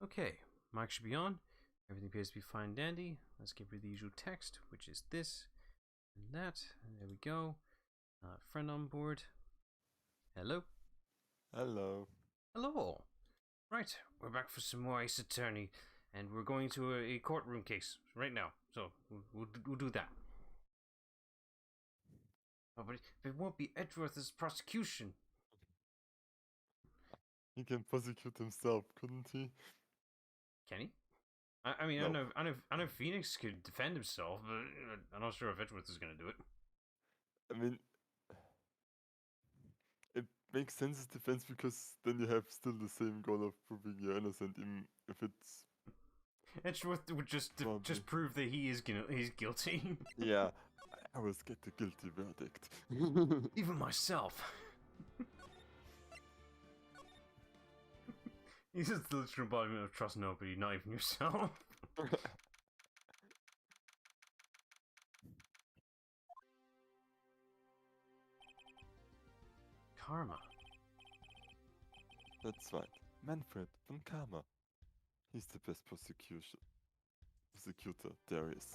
Okay, mic should be on. Everything appears to be fine and dandy. Let's get rid of the usual text, which is this and that. And there we go. Friend on board. Hello. Hello. Hello. Right, we're back for some more Ace Attorney, and we're going to a courtroom case right now. So we'll do that. Oh, but it won't be Edgeworth's prosecution. He can prosecute himself, couldn't he? Can he? I mean, No. I know Phoenix could defend himself, but I'm not sure if Edgeworth is going to do it. I mean, it makes sense as defense because then you have still the same goal of proving you're innocent, even if it's Edgeworth would just prove that he's guilty. yeah. I always get the guilty verdict. Even myself. He's just the literal embodiment of trust nobody, not even yourself. Karma. That's right. Manfred von Karma. He's the best prosecutor there is.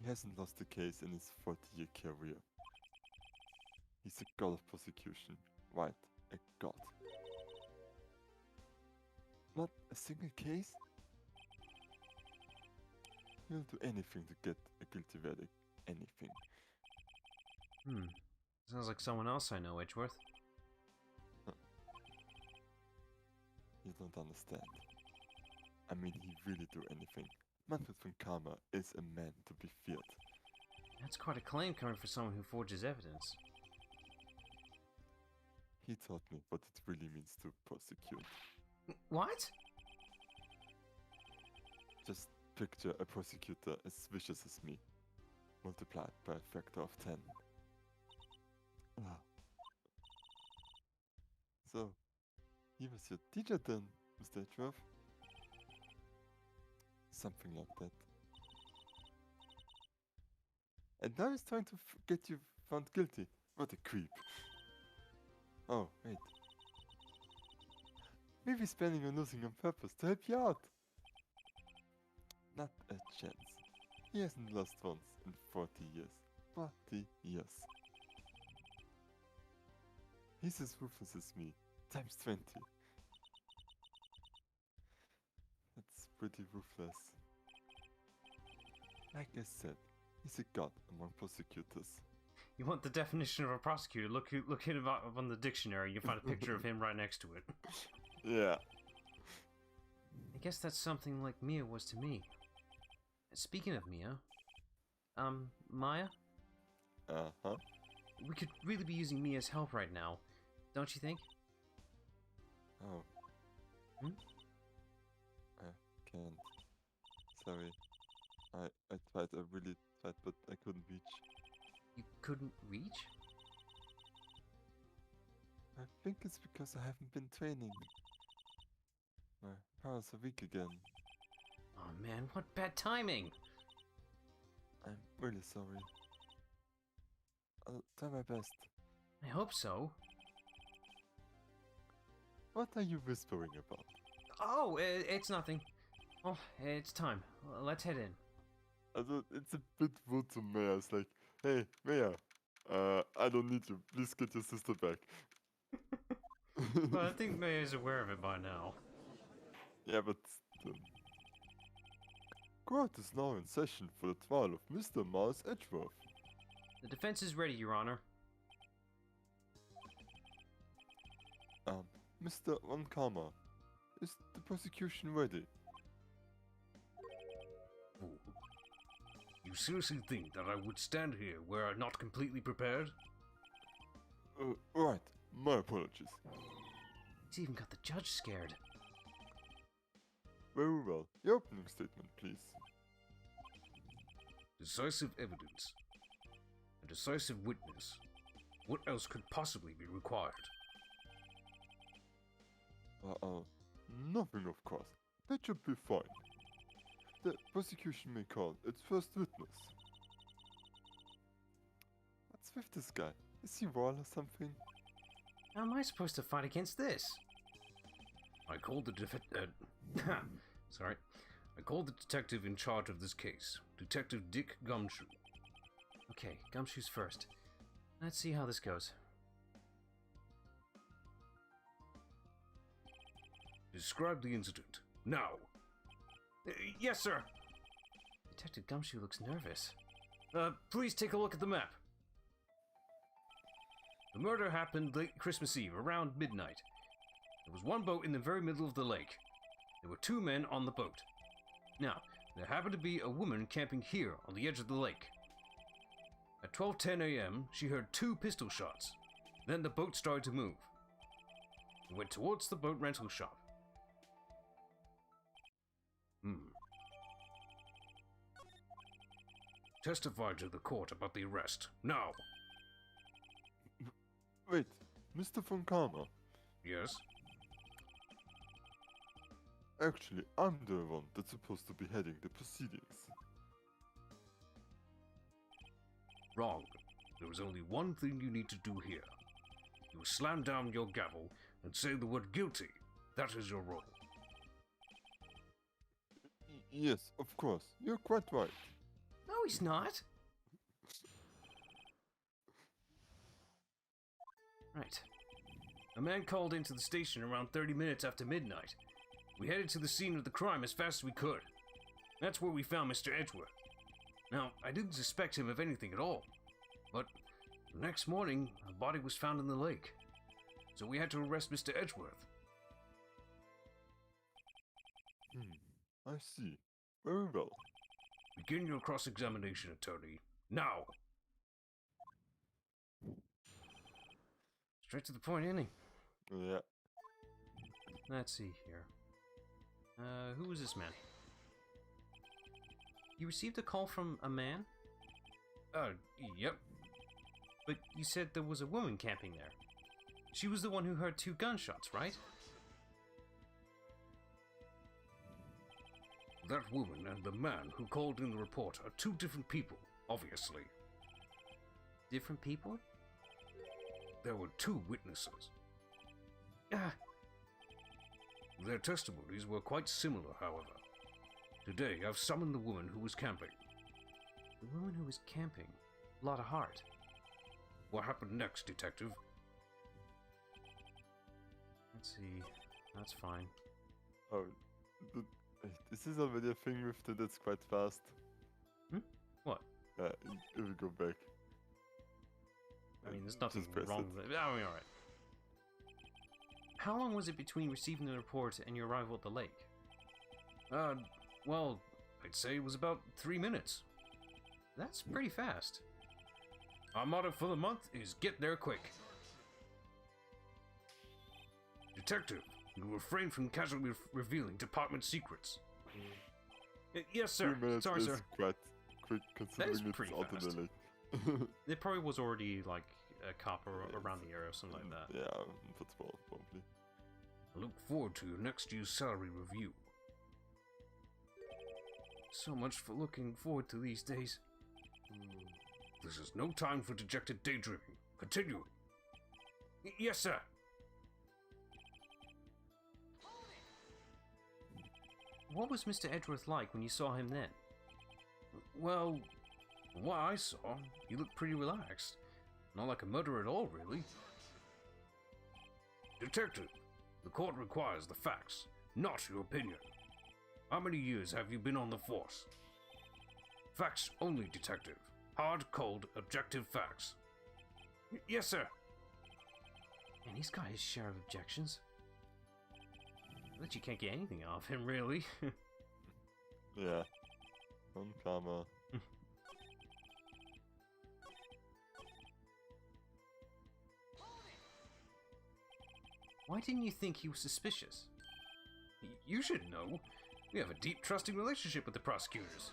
He hasn't lost a case in his 40-year career. He's a god of prosecution. Right, a god. Not a single case? He'll do anything to get a guilty verdict. Anything. Sounds like someone else I know, Edgeworth. You don't understand. I mean, he really do anything. Manfred von Karma is a man to be feared. That's quite a claim coming from someone who forges evidence. He taught me what it really means to prosecute. What? Just picture a prosecutor as vicious as me, multiplied by a factor of 10. So, he was your teacher then, Mr. Edgeworth? Something like that. And now he's trying to get you found guilty. What a creep. Oh, wait. Maybe he's planning on losing on purpose to help you out. Not a chance. He hasn't lost once in 40 years. 40 years. He's as ruthless as me, times 20. That's pretty ruthless. Like I said, he's a god among prosecutors. You want the definition of a prosecutor? Look him up on the dictionary. You'll find a picture of him right next to it. Yeah. I guess that's something like Mia was to me. Speaking of Mia, Maya? Uh-huh. We could really be using Mia's help right now, don't you think? Oh. I can't. Sorry. I tried, I really tried, but I couldn't reach. You couldn't reach? I think it's because I haven't been training. My powers are weak again. Oh man, what bad timing! I'm really sorry. I'll try my best. I hope so. What are you whispering about? Oh, it's nothing. Oh, it's time. Let's head in. It's a bit rude to Maya. It's like, hey, Maya, I don't need you. Please get your sister back. Well, I think Maya is aware of it by now. Yeah, but court is now in session for the trial of Mr. Miles Edgeworth. The defense is ready, Your Honor. Mr. Von Karma, is the prosecution ready? You seriously think that I would stand here where I'm not completely prepared? Right. My apologies. He's even got the judge scared. Very well. Your opening statement, please. Decisive evidence. A decisive witness. What else could possibly be required? Nothing, of course. That should be fine. The prosecution may call its first witness. What's with this guy? Is he royal or something? How am I supposed to fight against this? I called the sorry. I called the detective in charge of this case, Detective Dick Gumshoe. Okay, Gumshoe's first. Let's see how this goes. Describe the incident, now. Yes, sir. Detective Gumshoe looks nervous. Please take a look at the map. The murder happened late Christmas Eve, around midnight. There was one boat in the very middle of the lake. There were 2 men on the boat. Now, there happened to be a woman camping here on the edge of the lake. At 12:10 a.m., she heard 2 pistol shots. Then the boat started to move. It went towards the boat rental shop. Testify to the court about the arrest, now. Wait, Mr. von Karma. Yes? Actually, I'm the one that's supposed to be heading the proceedings. Wrong. There is only one thing you need to do here. You slam down your gavel and say the word guilty. That is your role. Yes, of course. You're quite right. No, he's not. Right. A man called into the station around 30 minutes after midnight. We headed to the scene of the crime as fast as we could. That's where we found Mr. Edgeworth. Now, I didn't suspect him of anything at all, but the next morning, a body was found in the lake. So we had to arrest Mr. Edgeworth. I see. Very well. Begin your cross-examination, attorney. Now! Straight to the point, isn't he? Yeah. Let's see here. Who was this man? You received a call from a man? Yep. But you said there was a woman camping there. She was the one who heard 2 gunshots, right? That woman and the man who called in the report are 2 different people, obviously. Different people? There were 2 witnesses. Their testimonies were quite similar, however. Today, I've summoned the woman who was camping. The woman who was camping? A lot of heart. What happened next, detective? Let's see. That's fine. Oh, this is already a thing with the that's quite fast. What? It will go back. I mean, there's nothing Just press wrong it. with it. I mean, alright. How long was it between receiving the report and your arrival at the lake? Well, I'd say it was about 3 minutes. That's pretty fast. Our motto for the month is get there quick. Detective, you refrain from casually revealing department secrets. Yes, sir. 3 minutes Sorry, is sir. quite quick considering it's pretty out in fast. the lake. There probably was already, like, a cop around the area or something like that. Yeah, that's probably. I look forward to your next year's salary review. So much for looking forward to these days. This is no time for dejected daydreaming. Continue. Yes, sir. What was Mr. Edgeworth like when you saw him then? Well, from what I saw, he looked pretty relaxed. Not like a murderer at all, really. Detective, the court requires the facts, not your opinion. How many years have you been on the force? Facts only, detective. Hard, cold, objective facts. Yes, sir. And he's got his share of objections. I bet you can't get anything out of him, really. Yeah. On camera. Why didn't you think he was suspicious? You should know. We have a deep, trusting relationship with the prosecutors.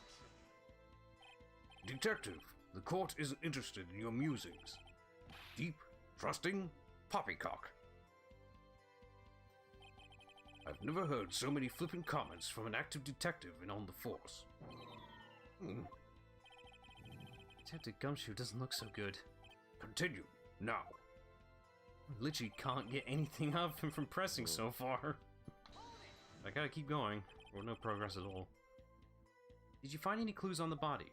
Detective, the court isn't interested in your musings. Deep, trusting, poppycock. I've never heard so many flippant comments from an active detective and on the force. Detective Gumshoe doesn't look so good. Continue, now. I literally can't get anything out of him from pressing so far. I gotta keep going, or no progress at all. Did you find any clues on the body?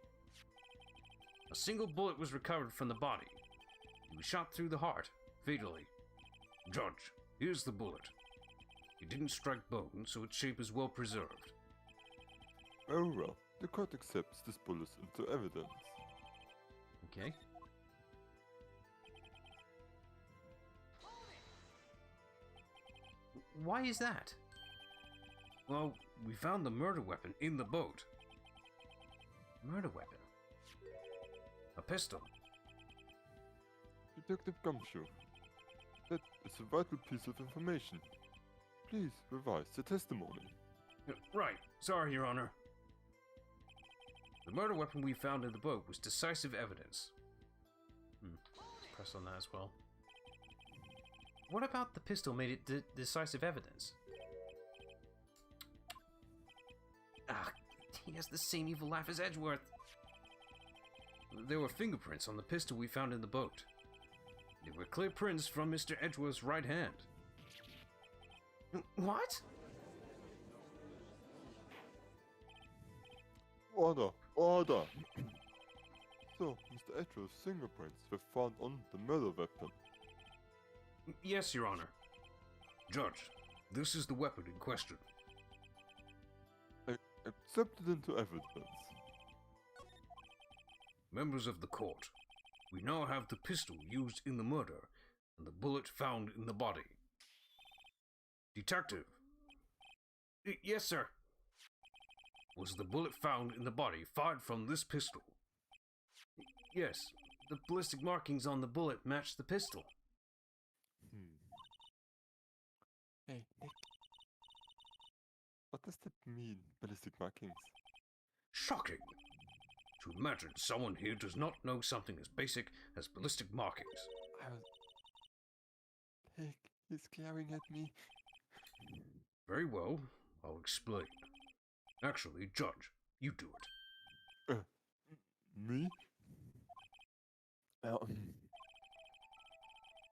A single bullet was recovered from the body. He was shot through the heart, fatally. Judge, here's the bullet. It didn't strike bone, so its shape is well preserved. Very well. The court accepts this bullet into evidence. Okay. Why is that? Well, we found the murder weapon in the boat. Murder weapon? A pistol. Detective Gumshoe, that is a vital piece of information. Please revise the testimony. Right. Sorry, Your Honor. The murder weapon we found in the boat was decisive evidence. Let's press on that as well. What about the pistol made it decisive evidence? Ah, he has the same evil laugh as Edgeworth. There were fingerprints on the pistol we found in the boat. They were clear prints from Mr. Edgeworth's right hand. What? Order! Order! So, Mr. Edgeworth's fingerprints were found on the murder weapon. Yes, Your Honor. Judge, this is the weapon in question. Accepted into evidence. Members of the court, we now have the pistol used in the murder and the bullet found in the body. Detective. Yes, sir. Was the bullet found in the body fired from this pistol? Yes. The ballistic markings on the bullet match the pistol. Hey, Nick. What does that mean, ballistic markings? Shocking. To imagine someone here does not know something as basic as ballistic markings. Nick, he's glaring at me. Very well, I'll explain. Actually, Judge, you do it. Me?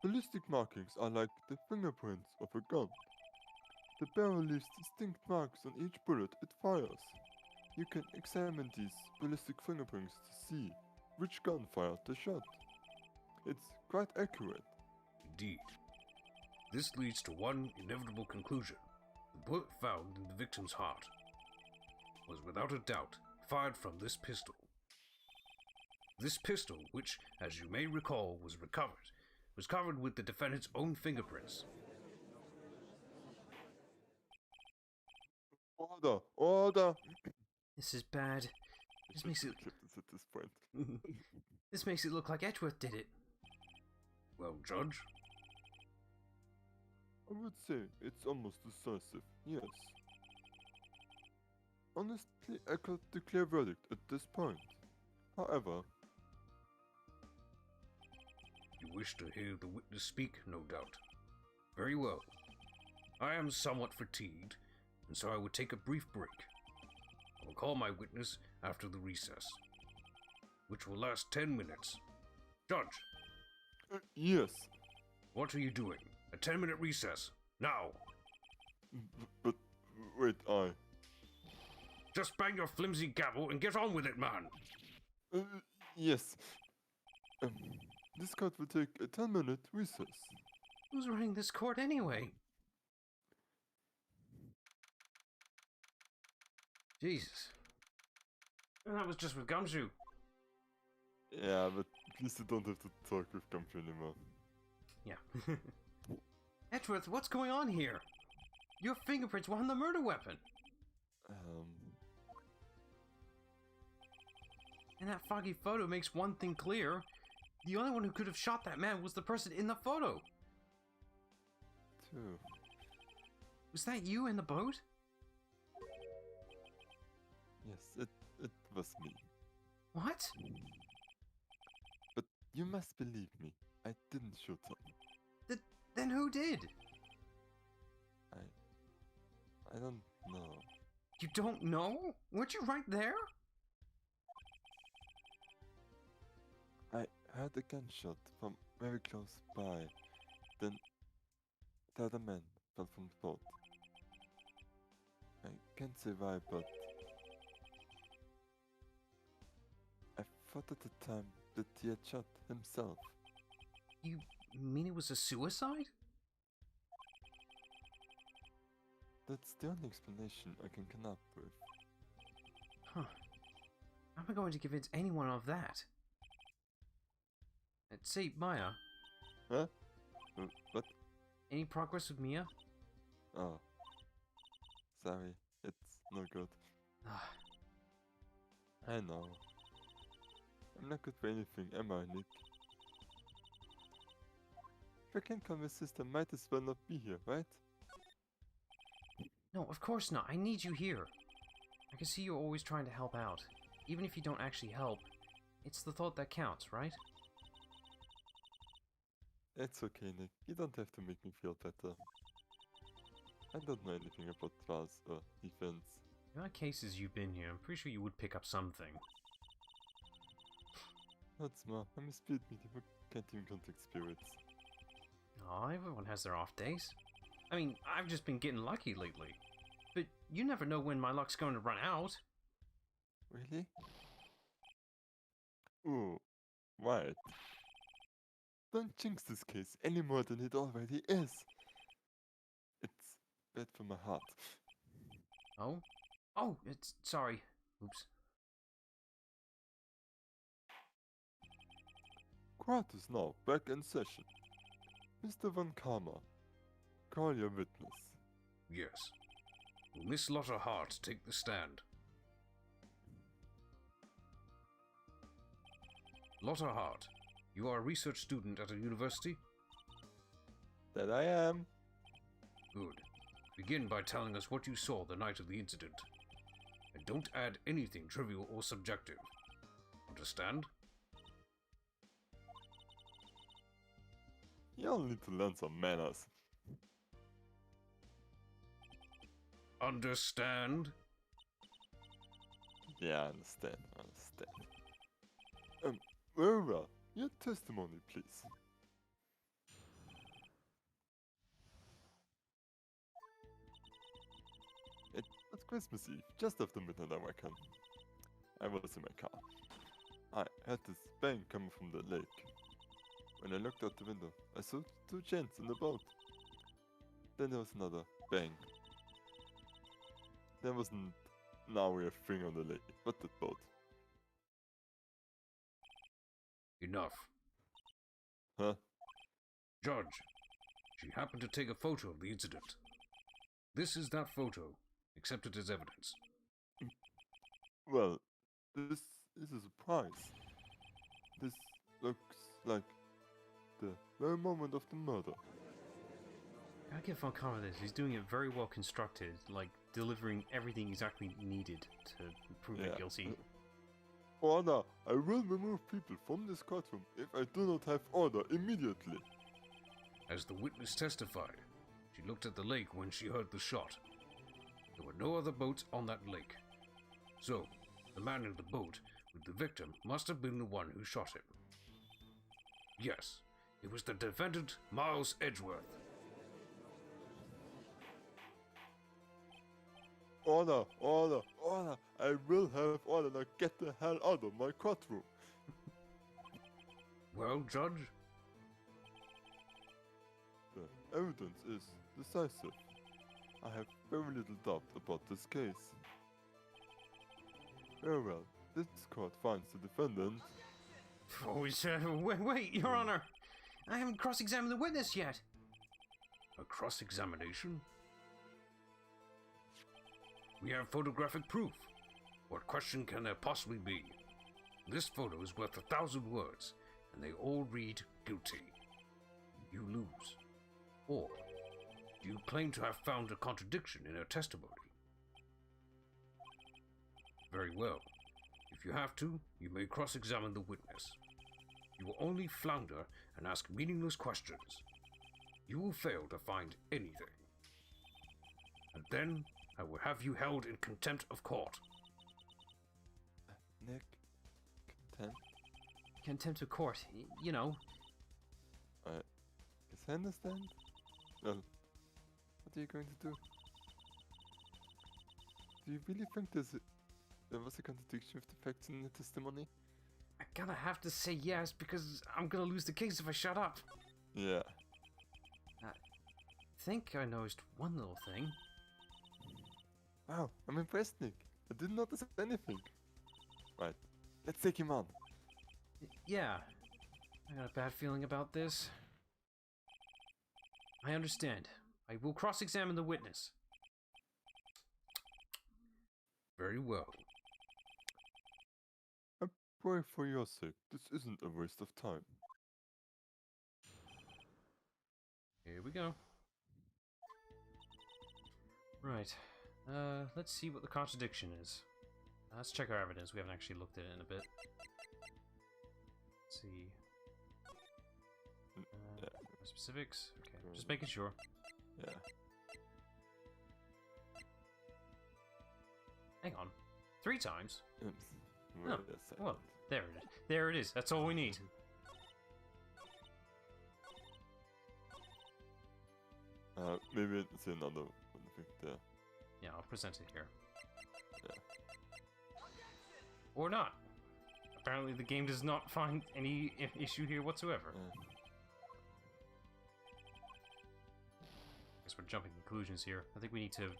Ballistic markings are like the fingerprints of a gun. The barrel leaves distinct marks on each bullet it fires. You can examine these ballistic fingerprints to see which gun fired the shot. It's quite accurate. Indeed. This leads to one inevitable conclusion. The bullet found in the victim's heart was without a doubt fired from this pistol. This pistol, which, as you may recall, was covered with the defendant's own fingerprints. Order! Order! This is bad. This makes it... at this point. This makes it look like Edgeworth did it. Well, Judge? I would say it's almost decisive, yes. Honestly, I could declare verdict at this point. However... You wish to hear the witness speak, no doubt. Very well. I am somewhat fatigued, and so I would take a brief break. I will call my witness after the recess, which will last 10 minutes. Judge! Yes. What are you doing? A 10-minute recess. Now! But, wait, Just bang your flimsy gavel and get on with it, man! Yes. This court will take a 10-minute recess. Who's running this court anyway? Jesus. And that was just with Gumshoe. Yeah, but at least you don't have to talk with Gumshoe anymore. Yeah. Edgeworth, what's going on here? Your fingerprints were on the murder weapon. And that foggy photo makes one thing clear. The only one who could have shot that man was the person in the photo. True. Was that you in the boat? Yes, it was me. What? But you must believe me. I didn't shoot him. Then who did? I don't know. You don't know? Weren't you right there? I heard a gunshot from very close by. Then the other man fell from the boat. can't say why, but I thought at the time that he had shot himself. You mean it was a suicide? That's the only explanation I can come up with. Huh. How am I going to convince anyone of that? Say, Maya. Huh? What? Any progress with Mia? Oh. Sorry, it's no good. I know. I'm not good for anything, am I, Nick? If I can't come with sister, might as well not be here, right? No, of course not. I need you here. I can see you're always trying to help out. Even if you don't actually help, it's the thought that counts, right? It's okay, Nick. You don't have to make me feel better. I don't know anything about trials or defense. In our cases you've been here, I'm pretty sure you would pick up something. That's more. I'm a spirit medium who can't even contact spirits. Aw, everyone has their off days. I mean, I've just been getting lucky lately. But you never know when my luck's going to run out. Really? Ooh, right. Don't jinx this case any more than it already is. It's bad for my heart. Oh? Oh, it's... sorry. Oops. Court is now back in session. Mr. Von Karma, call your witness. Yes. Will Miss Lotta Hart take the stand? Lotta Hart, you are a research student at a university? That I am. Good. Begin by telling us what you saw the night of the incident. And don't add anything trivial or subjective. Understand? Y'all need to learn some manners. Understand? Yeah, I understand. Very well. Your testimony, please. It was Christmas Eve, just after midnight I reckon. I was in my car. I heard this bang coming from the lake. When I looked out the window, I saw two gents in the boat. Then there was another bang. There wasn't now a thing on the lake, but that boat. Enough. Huh? Judge, she happened to take a photo of the incident. This is that photo, accepted as evidence. Well, this is a surprise. This looks like the very moment of the murder. I give Von Karma this. He's doing it very well constructed, like delivering everything exactly needed to prove it guilty. Order! I will remove people from this courtroom if I do not have order immediately. As the witness testified, she looked at the lake when she heard the shot. There were no other boats on that lake. So, the man in the boat with the victim must have been the one who shot him. Yes, it was the defendant, Miles Edgeworth. Order! Order! Order! I will have order. Now get the hell out of my courtroom. Well, Judge? The evidence is decisive. I have very little doubt about this case. Very well. This court finds the defendant. Oh, wait, Your Honor! I haven't cross-examined the witness yet! A cross-examination? We have photographic proof. What question can there possibly be? This photo is worth 1,000 words, and they all read guilty. You lose. Or, do you claim to have found a contradiction in her testimony? Very well. If you have to, you may cross-examine the witness. You will only flounder and ask meaningless questions. You will fail to find anything. And then, I will have you held in contempt of court. Nick? Contempt? Contempt of court, you know. Guess I understand. Well, what are you going to do? Do you really think there was a contradiction with the facts in the testimony? I gotta have to say yes because I'm gonna lose the case if I shut up. Yeah. I think I noticed one little thing. Wow, I'm impressed, Nick. I didn't notice anything. Right, let's take him on. Yeah, I got a bad feeling about this. I understand. I will cross-examine the witness. Very well. I pray for your sake, this isn't a waste of time. Here we go. Right. Let's see what the contradiction is. Let's check our evidence. We haven't actually looked at it in a bit. Let's see. Yeah. Specifics? Okay, just making sure. Yeah. Hang on. 3 times? Wait Oh, a second. well, there it is. There it is. That's all we need. Maybe it's another one thing there. Yeah, I'll present it here. Yeah. Or not. Apparently the game does not find any issue here whatsoever. Guess we're jumping conclusions here. I think we need to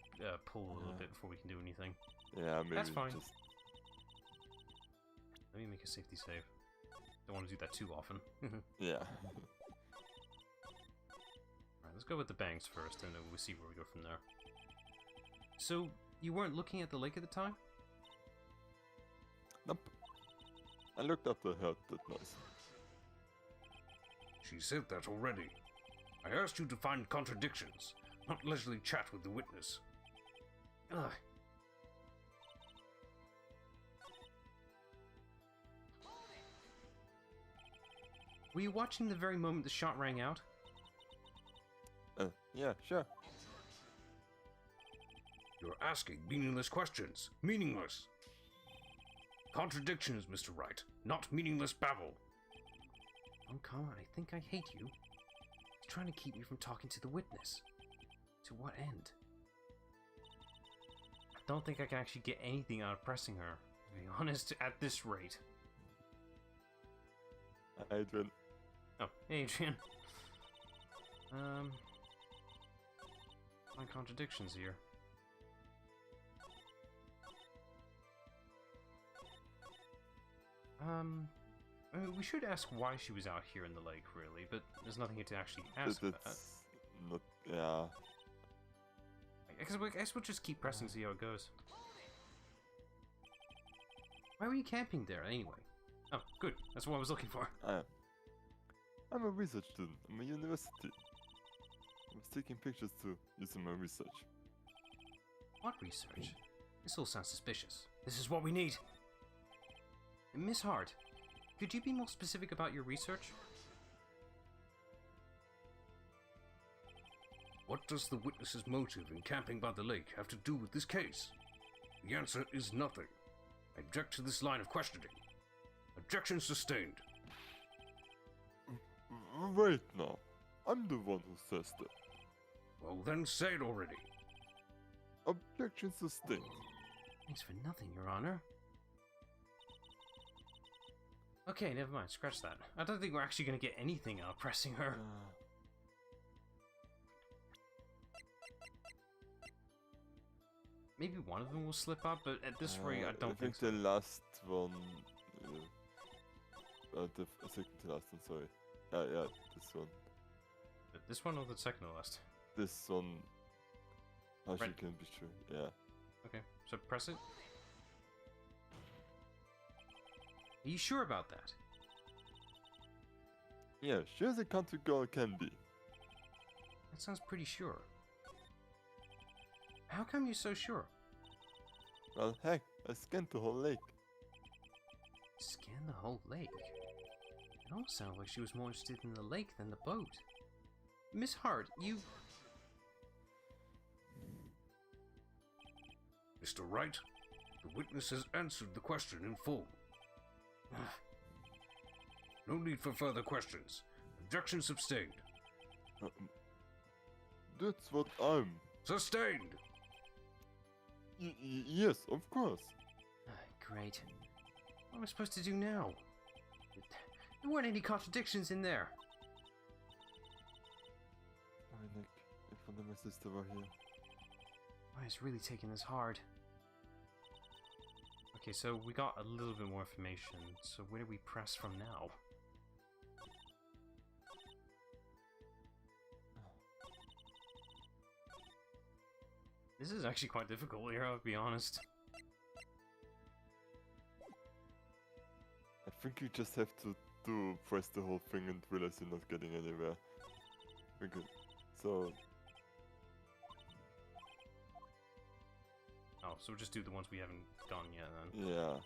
pull a little bit before we can do anything. Yeah, maybe That's fine. just... Let me make a safety save. Don't want to do that too often. Yeah. Alright, let's go with the bangs first, and then we'll see where we go from there. So, you weren't looking at the lake at the time? Nope. I looked up the heard that noise. She said that already. I asked you to find contradictions, not leisurely chat with the witness. Ugh. Were you watching the very moment the shot rang out? Yeah, sure. You're asking meaningless questions. Meaningless! Contradictions, Mr. Wright, not meaningless babble. Oh, come on, I think I hate you. He's trying to keep me from talking to the witness. To what end? I don't think I can actually get anything out of pressing her, to be honest, at this rate. Adrian. Oh, hey, Adrian. Find contradictions here. We should ask why she was out here in the lake, really, but there's nothing here to actually ask. That's not... Yeah. I guess we'll just keep pressing, see how it goes. Why were you camping there, anyway? Oh, good. That's what I was looking for. I'm a research student. I'm a university. I was taking pictures to use in my research. What research? This all sounds suspicious. This is what we need! Miss Hart, could you be more specific about your research? What does the witness's motive in camping by the lake have to do with this case? The answer is nothing. I object to this line of questioning. Objection sustained. Wait now. I'm the one who says that. Well then say it already. Objection sustained. Thanks for nothing, Your Honor. Okay, never mind, scratch that. I don't think we're actually going to get anything out of pressing her. Maybe one of them will slip up, but at this rate, I don't think so. the last one... the second to last one, sorry. Yeah, this one. This one or the second to last? This one... How she Right. can be sure, yeah. Okay, so press it. Are you sure about that? Yeah, sure as a country girl can be. That sounds pretty sure. How come you're so sure? Well, heck, I scanned the whole lake. Scan the whole lake? It almost sounded like she was more interested in the lake than the boat. Miss Hart, you... Mr. Wright, the witness has answered the question in full. No need for further questions. Objection sustained. That's what I'm... Sustained! Yes, of course. Great. What am I supposed to do now? There weren't any contradictions in there. Oh, Nick, if only my sister were here. Why is really taking this hard? Okay, so we got a little bit more information. So where do we press from now? This is actually quite difficult here, I'll be honest. I think you just have to press the whole thing and realize you're not getting anywhere. Okay, so... Oh, so we'll just do the ones we haven't gone yet then. Yeah.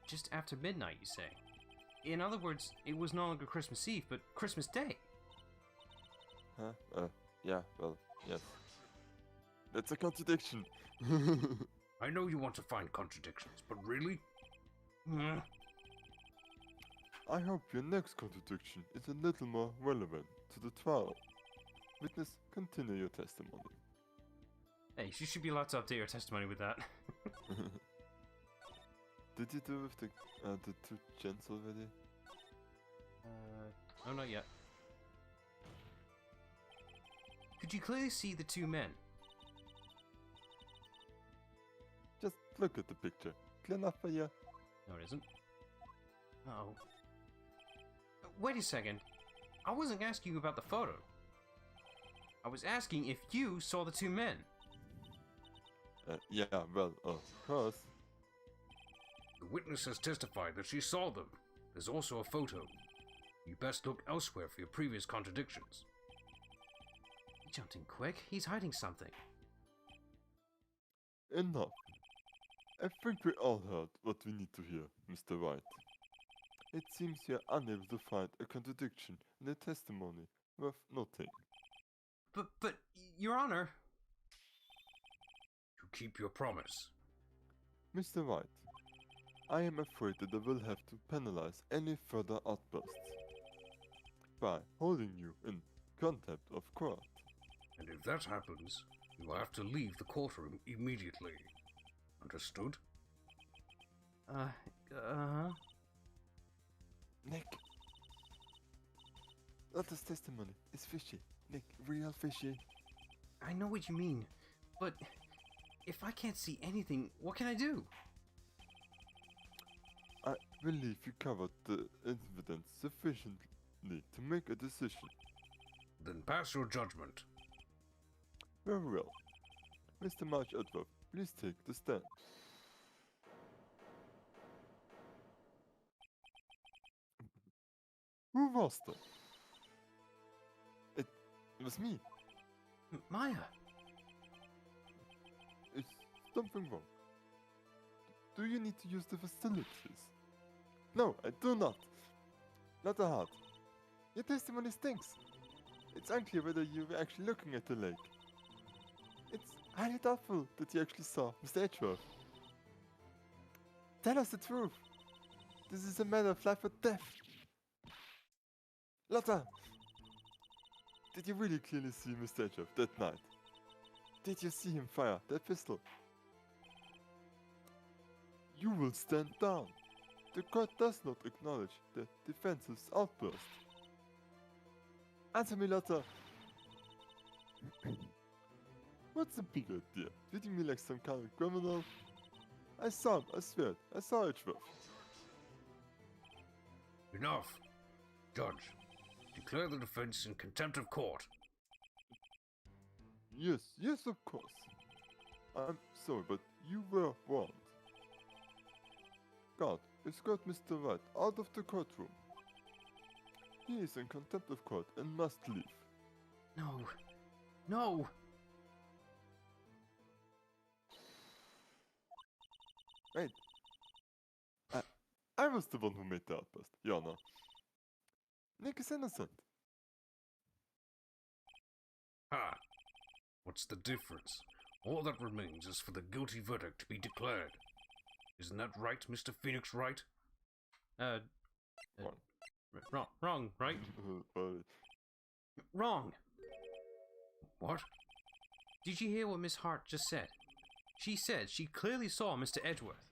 Just after midnight, you say? In other words, it was no longer Christmas Eve, but Christmas Day. Huh? Yeah, well, yes. That's a contradiction. I know you want to find contradictions, but really? I hope your next contradiction is a little more relevant to the trial. Witness, continue your testimony. Hey, you should be allowed to update your testimony with that. Did you do with the two gents already? No, not yet. Could you clearly see the two men? Just look at the picture. Clear enough for you? No, it isn't. Oh. Wait a second. I wasn't asking you about the photo. I was asking if you saw the two men. Yeah, well, of course. The witness has testified that she saw them. There's also a photo. You best look elsewhere for your previous contradictions. He jumped in quick. He's hiding something. Enough. I think we all heard what we need to hear, Mr. Wright. It seems you're unable to find a contradiction in the testimony worth noting. But, Your Honor... You keep your promise. Mr. Wright, I am afraid that I will have to penalize any further outbursts by holding you in contempt of court. And if that happens, you will have to leave the courtroom immediately. Understood? Nick! Lotta's testimony is fishy. Nick, real fishy. I know what you mean, but if I can't see anything, what can I do? I believe you covered the evidence sufficiently to make a decision. Then pass your judgment. Very well. Mr. March Edward, please take the stand. Who was that? It was me. Maya! Is something wrong? Do you need to use the facilities? No, I do not. Not a heart. Your testimony stinks. It's unclear whether you were actually looking at the lake. It's highly doubtful that you actually saw Mr. Edgeworth. Tell us the truth. This is a matter of life or death. Lotta! Did you really clearly see Mr. Edgeworth that night? Did you see him fire that pistol? You will stand down. The court does not acknowledge the defense's outburst. Answer me, Lotta. What's the big idea? Treating me like some kind of criminal? I saw him, I swear it. I saw Edgeworth. Enough. Judge, declare the defense in contempt of court. Yes, yes, of course. I'm sorry, but you were warned. God, escort Mr. Wright out of the courtroom. He is in contempt of court and must leave. No. No! Wait. I was the one who made the outburst, Your Honor. Nick is innocent. Ha! What's the difference? All that remains is for the guilty verdict to be declared. Isn't that right, Mr. Phoenix Wright? Wrong, right? Uh, Wrong! What? Did you hear what Miss Hart just said? She said she clearly saw Mr. Edgeworth.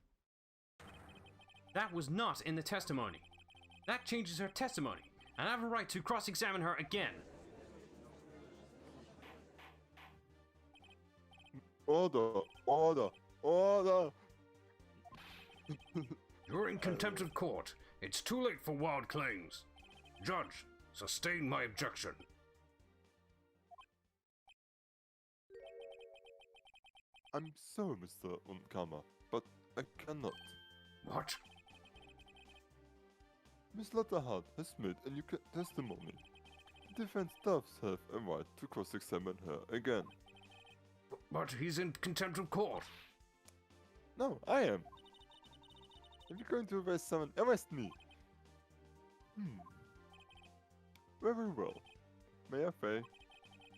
That was not in the testimony. That changes her testimony, and I have a right to cross-examine her again. Order! Order! Order! You're in contempt of court. It's too late for wild claims. Judge, sustain my objection. I'm sorry, Mr. Unkama, but I cannot. What? Miss Lotterhart has made a new testimony. The defense does have a right to cross-examine her again. But he's in contempt of court. No, I am. If you're going to arrest someone, arrest me. Very well. Mayor Fay,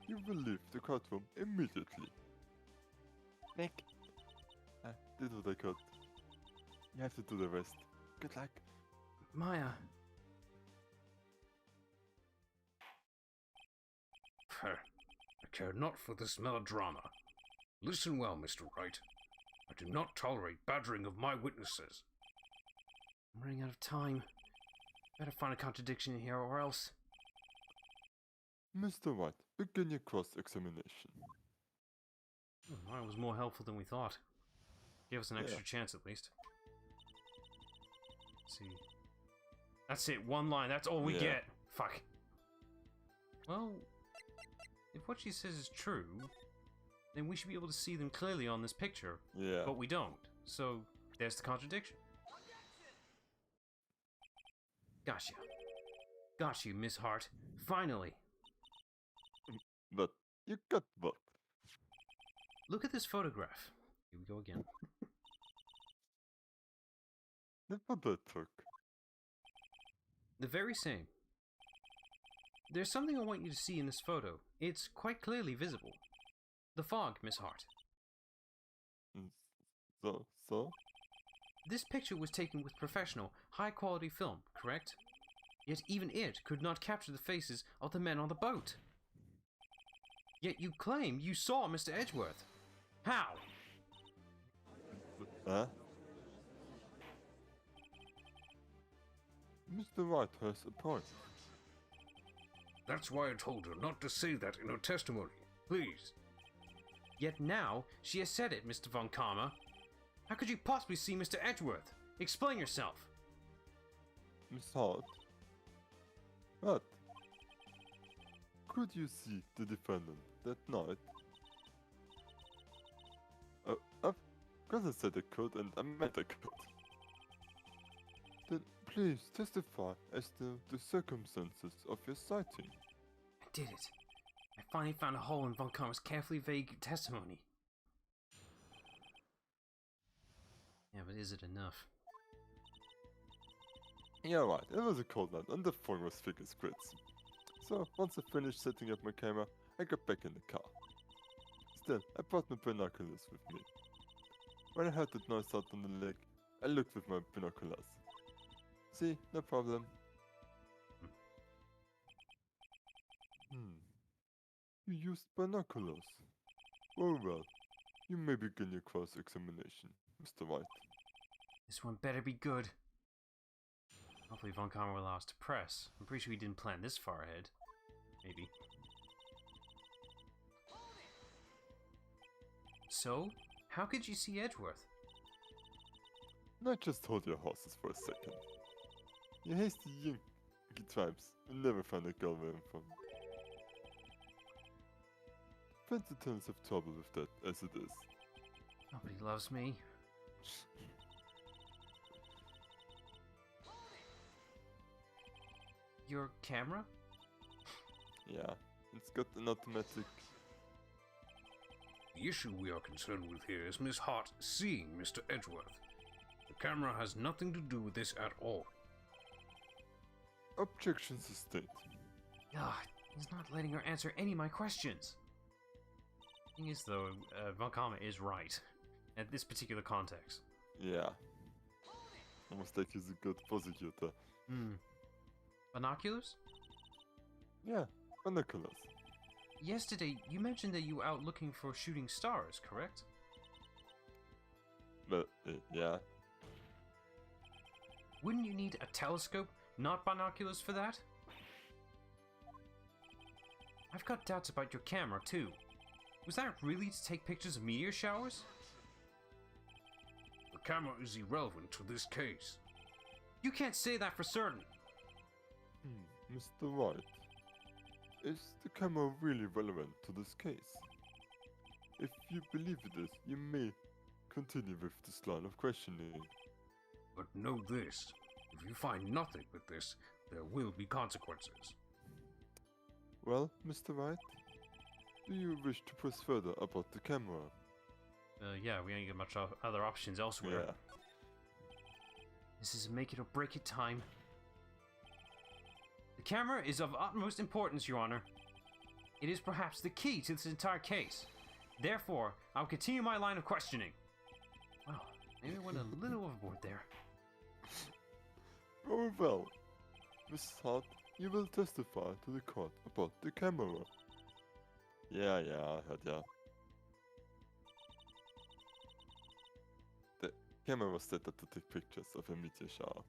you will leave the courtroom immediately. Nick. I did what I could. You have to do the rest. Good luck. Maya. I care not for this melodrama. Listen well, Mr. Wright. I do not tolerate badgering of my witnesses. I'm running out of time. Better find a contradiction in here or else. Mr. Wright, begin your cross-examination. Mine was more helpful than we thought. Gave us an extra chance at least. Let's see. That's it, one line, that's all we get. Fuck. Well, if what she says is true, then we should be able to see them clearly on this picture. Yeah. But we don't. So, there's the contradiction. Gotcha. Got you, Miss Hart. Finally. But you got what? Look at this photograph. Here we go again. The photo took. The very same. There's something I want you to see in this photo. It's quite clearly visible. The fog, Miss Hart. So? This picture was taken with professional, high-quality film, correct? Yet even it could not capture the faces of the men on the boat. Yet you claim you saw Mr. Edgeworth. How? Huh? Mr. Wright has a point. That's why I told her not to say that in her testimony. Please. Yet now, she has said it, Mr. Von Karma. How could you possibly see Mr. Edgeworth? Explain yourself. Miss Hart? What? Could you see the defendant that night? Of course I said I could, and I meant I could. Then please testify as to the circumstances of your sighting. I did it. I finally found a hole in Von Karma's carefully vague testimony. Yeah, but is it enough? Yeah, right, it was a cold night and the phone was thick as grits. So, once I finished setting up my camera, I got back in the car. Still, I brought my binoculars with me. When I heard that noise out on the lake, I looked with my binoculars. See, no problem. You used binoculars. Very well. You may begin your cross-examination, Mr. Wright. This one better be good. Hopefully Von Karma will allow us to press. I'm pretty sure he didn't plan this far ahead. Maybe. So, how could you see Edgeworth? Now just hold your horses for a second. You hasty Yankee tribes will never find a girl where I'm from. Fancy tons of trouble with that as it is. Nobody loves me. Your camera? Yeah, it's got an automatic. The issue we are concerned with here is Miss Hart seeing Mr. Edgeworth. The camera has nothing to do with this at all. Objection sustained. God, he's not letting her answer any of my questions. Thing is, though, Von Karma is right at this particular context. Yeah. Almost like he's a good prosecutor. Binoculars? Yeah, binoculars. yesterday you mentioned that you were out looking for shooting stars, correct? But, yeah. Wouldn't you need a telescope, not binoculars for that? I've got doubts about your camera, too. Was that really to take pictures of meteor showers? The camera is irrelevant to this case. You can't say that for certain. Mr. Wright, is the camera really relevant to this case? If you believe it is, you may continue with this line of questioning. But know this, if you find nothing with this, there will be consequences. Well, Mr. Wright, do you wish to press further about the camera? Yeah, we ain't got much other options elsewhere. Yeah. This is make it or break it time. The camera is of utmost importance, Your Honor. It is perhaps the key to this entire case. Therefore, I'll continue my line of questioning. Wow, maybe I went a little overboard there. Very well. Mrs. Hart, you will testify to the court about the camera. Yeah, I heard ya. The camera was set up to take pictures of a meteor shower.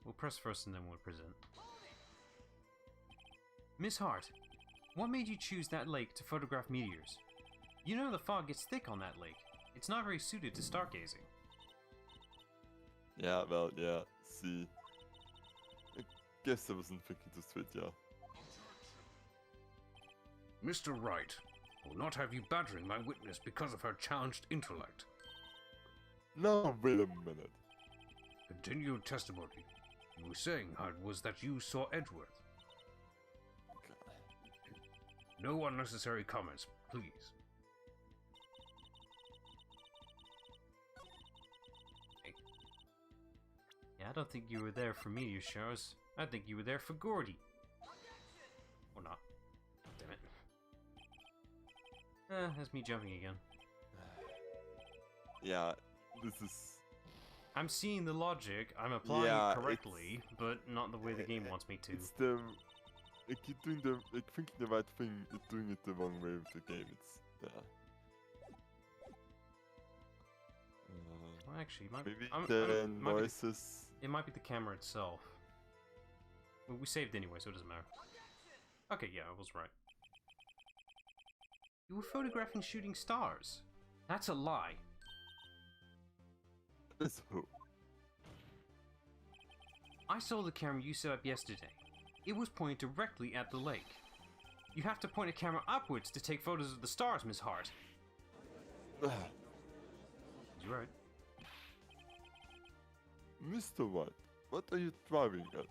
We'll press first and then we'll present. Miss Hart, what made you choose that lake to photograph meteors? You know the fog gets thick on that lake. It's not very suited to stargazing. Yeah, well, yeah, see. I guess I wasn't thinking this straight, yeah. Mr. Wright, I will not have you badgering my witness because of her challenged intellect. Now, wait a minute. Continue your testimony. You were saying how it was that you saw Edgeworth. No unnecessary comments, please. Yeah, I don't think you were there for meteor showers. I think you were there for Gordy. Or not. Damn it. That's me jumping again. Yeah, this is... I'm seeing the logic, I'm applying it correctly, but not the way the game wants me to. It's the... Like, you're doing the... Like, thinking the right thing, you're doing it the wrong way with the game, it's... Yeah. Well, actually, it might Maybe I'm- the I'm- might be noises... it might be the camera itself. Well, we saved anyway, so it doesn't matter. Okay, yeah, I was right. You were photographing shooting stars. That's a lie. That's who? I saw the camera you set up yesterday. It was pointed directly at the lake. You have to point a camera upwards to take photos of the stars, Miss Hart. You're right. Mr. White, what are you driving at?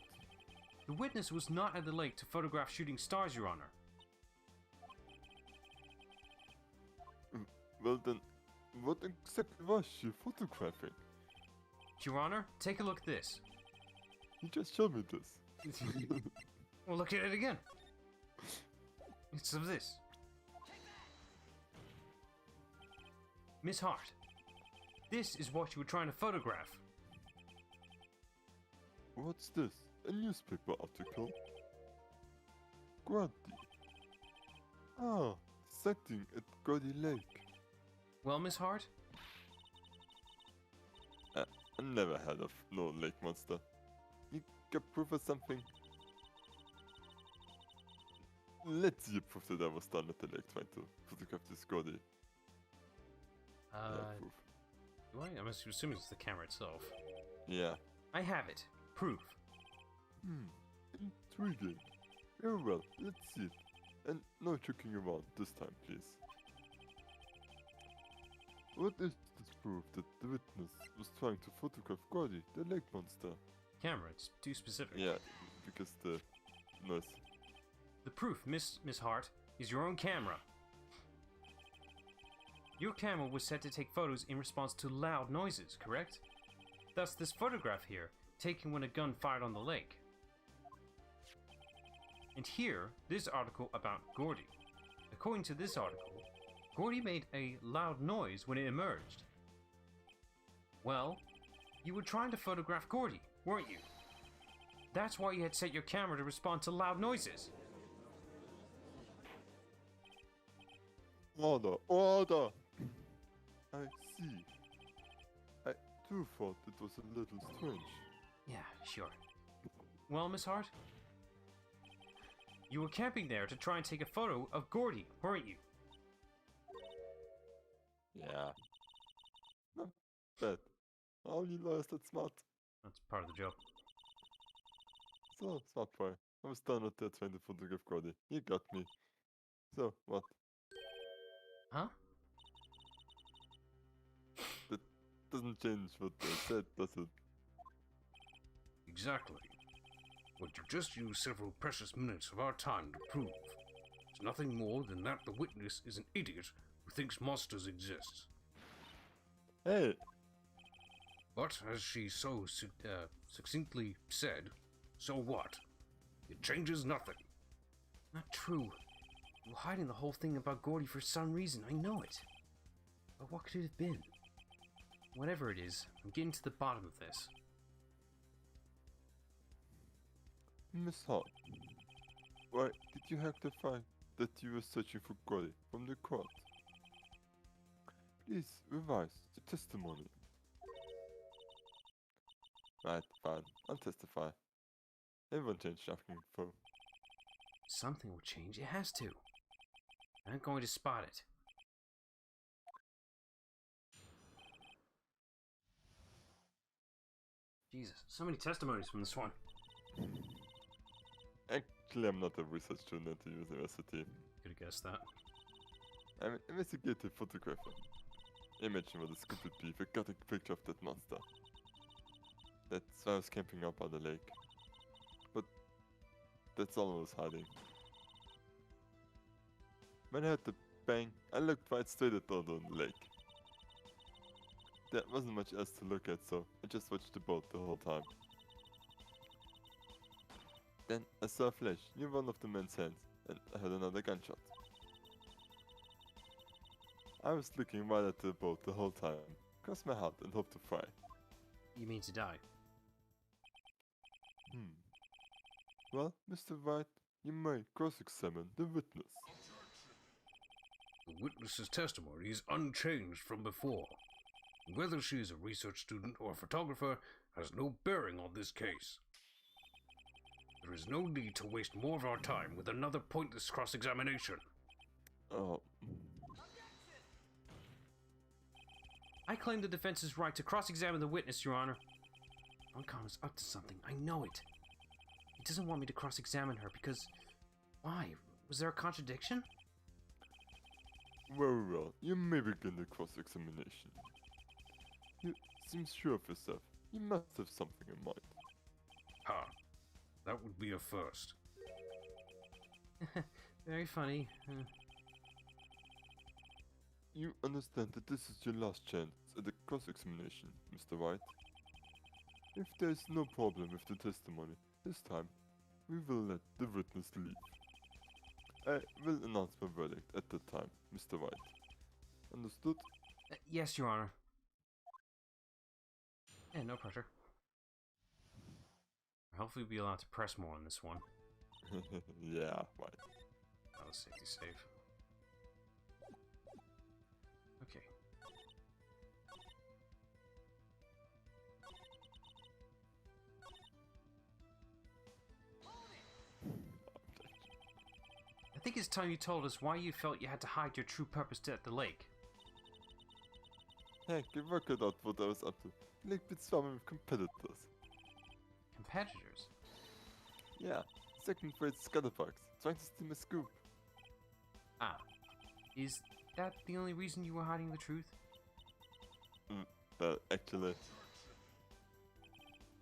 The witness was not at the lake to photograph shooting stars, Your Honor. Well then, what exactly was she photographing? Your Honor, take a look at this. You just showed me this. Well, look at it again. It's of this. Miss Hart, this is what you were trying to photograph. What's this? A newspaper article? Grady. Ah, sighting at Grady Lake. Well, Miss Hart? I never heard of no lake monster. You got proof of something? Let's see proof that I was done at the lake trying to photograph this Grady. Proof. Do I? I'm assuming it's the camera itself. Yeah. I have it. Proof. Intriguing. Very well, let's see it. And no joking around this time, please. What is this proof that the witness was trying to photograph Gordy, the lake monster? Camera, it's too specific. Yeah, because the noise. The proof, Miss Hart, is your own camera. Your camera was set to take photos in response to loud noises, correct? Thus, this photograph here, taken when a gun fired on the lake. And here, this article about Gordy. According to this article, Gordy made a loud noise when it emerged. Well, you were trying to photograph Gordy, weren't you? That's why you had set your camera to respond to loud noises. Order! Order! I see. I too thought it was a little strange. Yeah, sure. Well, Miss Hart? You were camping there to try and take a photo of Gordy, weren't you? Yeah. Not bad. I only lawyers that smart. That's part of the job. So, smart boy. I was done out there trying to photograph Gordy. He got me. So, what? Huh? That doesn't change what I said, does it? Exactly. What you just used several precious minutes of our time to prove. It's nothing more than that the witness is an idiot who thinks monsters exist. Hey! But, as she so succinctly said, so what? It changes nothing. Not true. You were hiding the whole thing about Gordy for some reason, I know it. But what could it have been? Whatever it is, I'm getting to the bottom of this. Miss Hart, why did you hack the fact that you were searching for Gordy from the court? Please revise the testimony. Right, fine, I'll testify. Everyone changed shocking info. Something will change, it has to. I'm going to spot it. Jesus, so many testimonies from this one. Actually, I'm not a research student at the university. Could have guessed that. I'm an investigative photographer. Imagine what a scoop would be if I got a picture of that monster. That's why I was camping up by the lake. But that's all I was hiding. When I heard the bang, I looked right straight at the other on the lake. There wasn't much else to look at, so I just watched the boat the whole time. Then I saw a flash near one of the men's hands, and I heard another gunshot. I was looking right at the boat the whole time, crossed my heart and hoped to fry. You mean to die? Well, Mr. Wright, you may cross-examine the witness. The witness's testimony is unchanged from before. Whether she is a research student or a photographer has no bearing on this case. There is no need to waste more of our time with another pointless cross-examination. Oh, I claim the defense's right to cross-examine the witness, Your Honor. Unconnor's up to something, I know it. He doesn't want me to cross-examine her because... Why? Was there a contradiction? very well, you may begin the cross-examination. You seem sure of yourself. You must have something in mind. Ha! That would be a first. Very funny. You understand that this is your last chance at the cross-examination, Mr. Wright. If there is no problem with the testimony, this time, we will let the witness leave. I will announce my verdict at that time, Mr. Wright. Understood? Yes, Your Honor. Yeah, no pressure. Hopefully we'll be allowed to press more on this one. Yeah, right. That was safety safe. Okay. I think it's time you told us why you felt you had to hide your true purpose at the lake. Heck, you worked out what I was up to. Lake bit swarming with competitors. Competitors? Yeah, second-rate scatterbugs, trying to steal my scoop. Ah. Is that the only reason you were hiding the truth? Actually...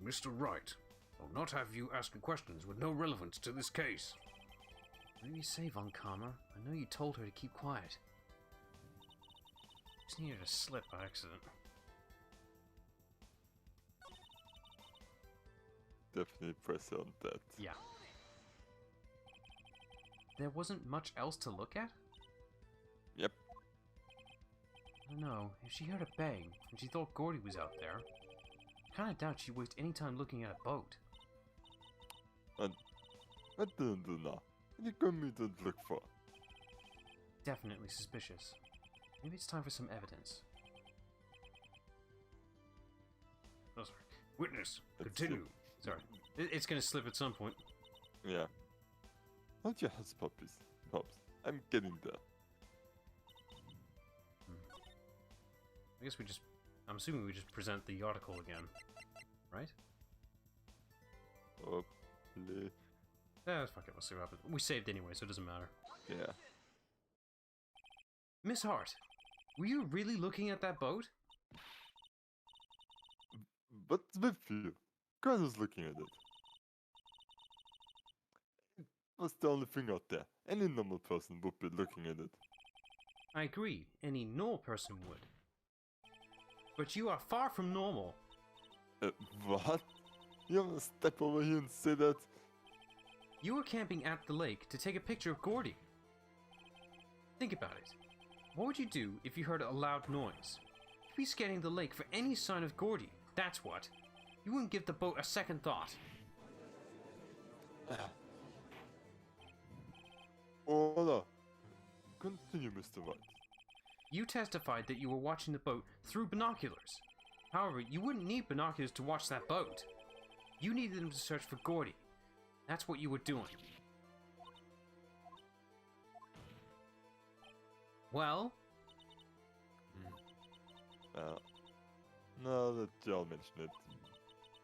Mr. Wright, I'll not have you asking questions with no relevance to this case. What do you say, Von Karma? I know you told her to keep quiet. Just needed a slip by accident. Definitely press on that. Yeah. There wasn't much else to look at? Yep. I don't know. If she heard a bang, and she thought Gordy was out there, I kinda doubt she'd waste any time looking at a boat. And I didn't do now. You got me to look for. definitely suspicious. Maybe it's time for some evidence. Oh, sorry. Witness, continue. Sorry. It's gonna slip at some point. Yeah. Hold your hands, puppies. Pops. I'm getting there. I guess I'm assuming we just present the article again. Right? Hopefully. Fuck it, we'll see what happens. We saved anyway, so it doesn't matter. Yeah. Miss Hart, were you really looking at that boat? What's with you? God was looking at it. It was the only thing out there. Any normal person would be looking at it. I agree, any normal person would. But you are far from normal. What? You wanna step over here and say that? You were camping at the lake to take a picture of Gordy. Think about it. What would you do if you heard a loud noise? You'd be scanning the lake for any sign of Gordy, that's what. You wouldn't give the boat a second thought. Order. Continue, Mr. Wright. You testified that you were watching the boat through binoculars. However, you wouldn't need binoculars to watch that boat. You needed them to search for Gordy. That's what you were doing. Well? Now that y'all mention it,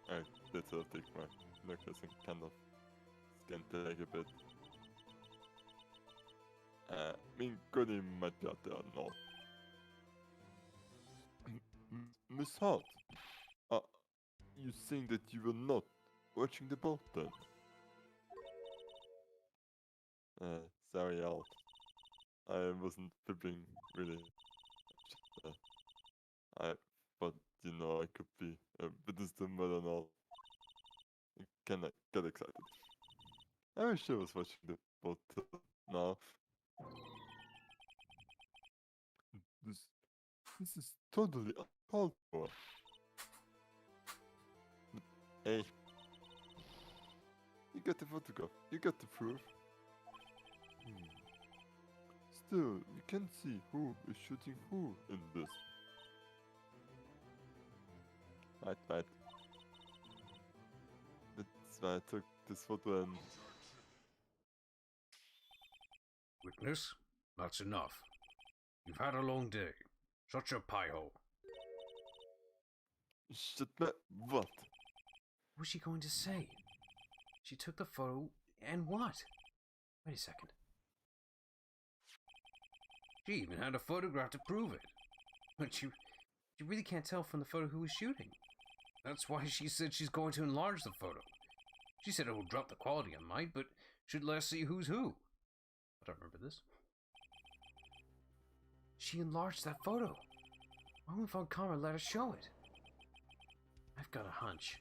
I did take my binoculars and kind of scan the lake a bit. I mean, Gordy might be out there now. Miss Hart, you saying that you were not watching the boat then? Sorry, Al. I wasn't flipping really. I thought, you know, I could be a witness to murder and all. I kinda get excited. I wish I was watching the boat now. This is totally uncalled for. Hey. You got the photograph. You got the proof. Still, we can't see who is shooting who in this. Right. That's why I took this photo and... Witness, that's enough. You've had a long day. Shut your pie hole. Shut my... What? What was she going to say? She took the photo and what? Wait a second. She even had a photograph to prove it. But you really can't tell from the photo who was shooting. That's why she said she's going to enlarge the photo. She said it will drop the quality I might, but should let us see who's who. I don't remember this. She enlarged that photo. Why wouldn't Von Kammer let us show it? I've got a hunch.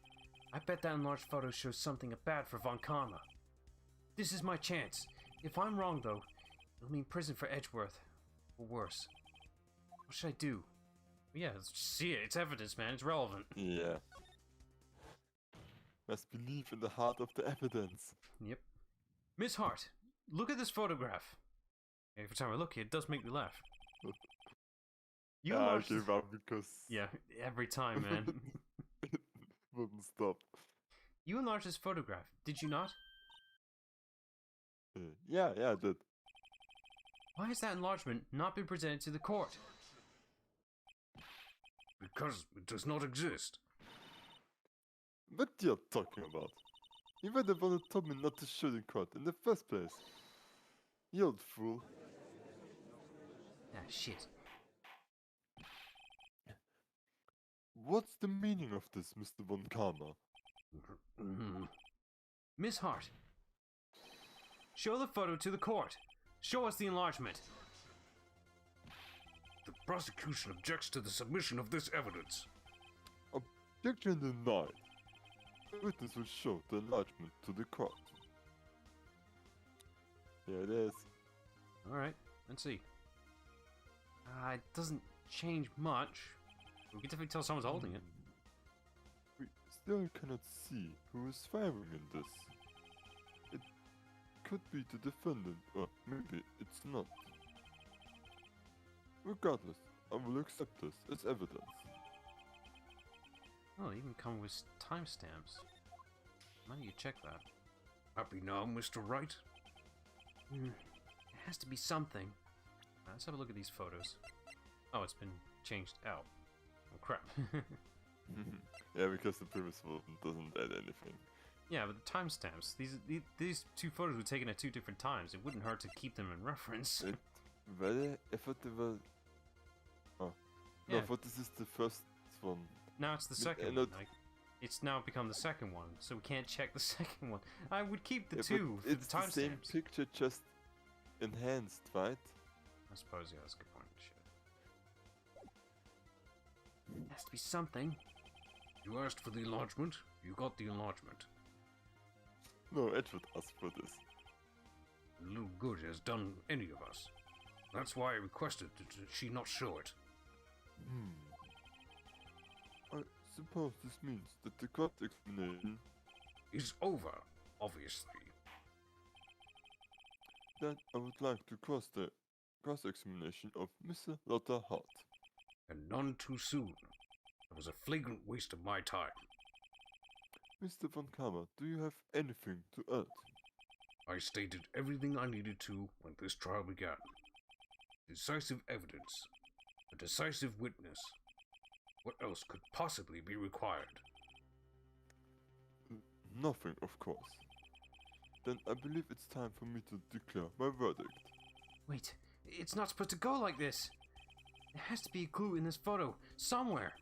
I bet that enlarged photo shows something bad for Von Kammer. This is my chance. If I'm wrong, though, it'll mean prison for Edgeworth. Or worse. What should I do? Yeah, see it. It's evidence, man. It's relevant. Yeah. Must believe in the heart of the evidence. Yep. Miss Hart, look at this photograph. Every time I look here, it does make me laugh. I gave up because... Yeah, every time, man. it wouldn't stop. You enlarged this photograph, did you not? Yeah, I did. Why has that enlargement not been presented to the court? Because it does not exist. What you're talking about? You were the one who told me not to shoot in court in the first place. You old fool. Ah, shit. What's the meaning of this, Mr. Von Kammer? Miss Hart, show the photo to the court. Show us the enlargement. The prosecution objects to the submission of this evidence. Objection denied. The witness will show the enlargement to the court. Here it is. Alright, let's see. It doesn't change much. We can definitely tell someone's holding it. We still cannot see who is firing in this. It could be the defendant, or maybe it's not. Regardless, I will accept this as evidence. Oh, they even come with timestamps. Why do you check that? Happy now, Mr. Wright? It has to be something. Let's have a look at these photos. Oh, it's been changed out. Oh, crap. Yeah, because the previous one doesn't add anything. Yeah, but the timestamps. These two photos were taken at two different times. It wouldn't hurt to keep them in reference. Really? I thought they were... Oh. No, Yeah. I thought this is the first one. Now it's the second one. Like, it's now become the second one, so we can't check the second one. I would keep the Yeah, two but for the it's the same timestamps. picture, just enhanced, right? I suppose, yeah, that's a good point. Shit. It has to be something. You asked for the enlargement, you got the enlargement. No, Edward asked for this. Little good has done any of us. That's why I requested that she not show it. I suppose this means that the court examination... Is over, obviously. Then I would like to cross the cross-examination of Mr. Lotta Hart. And none too soon. It was a flagrant waste of my time. Mr. Von Kammer, do you have anything to add? I stated everything I needed to when this trial began. Decisive evidence. A decisive witness. What else could possibly be required? Nothing, of course. Then I believe it's time for me to declare my verdict. Wait, it's not supposed to go like this. There has to be a clue in this photo, somewhere.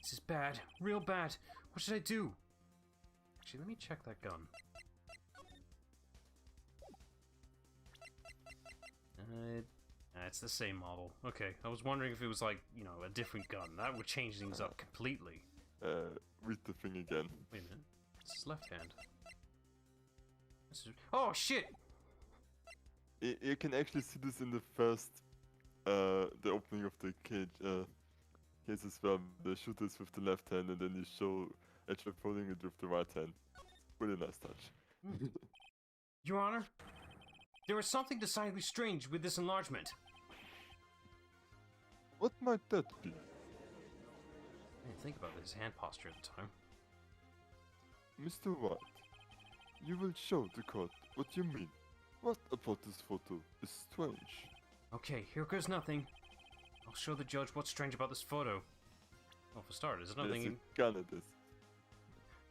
This is bad, real bad. What should I do? Actually, let me check that gun. It's the same model. Okay, I was wondering if it was like, you know, a different gun. That would change things up completely. Read the thing again. Wait a minute. It's his left hand. Oh, shit! You can actually see this in the first, the opening of the cases where the shooter is with the left hand and then you show Edward holding it with the right hand. Really nice touch. Your Honor, there is something decidedly strange with this enlargement. What might that be? I didn't think about his hand posture at the time. Mr. Wright, you will show the court what you mean. What about this photo is strange? Okay, here goes nothing. I'll show the judge what's strange about this photo. Well, for starters, there's nothing Yes, in... a gun it is.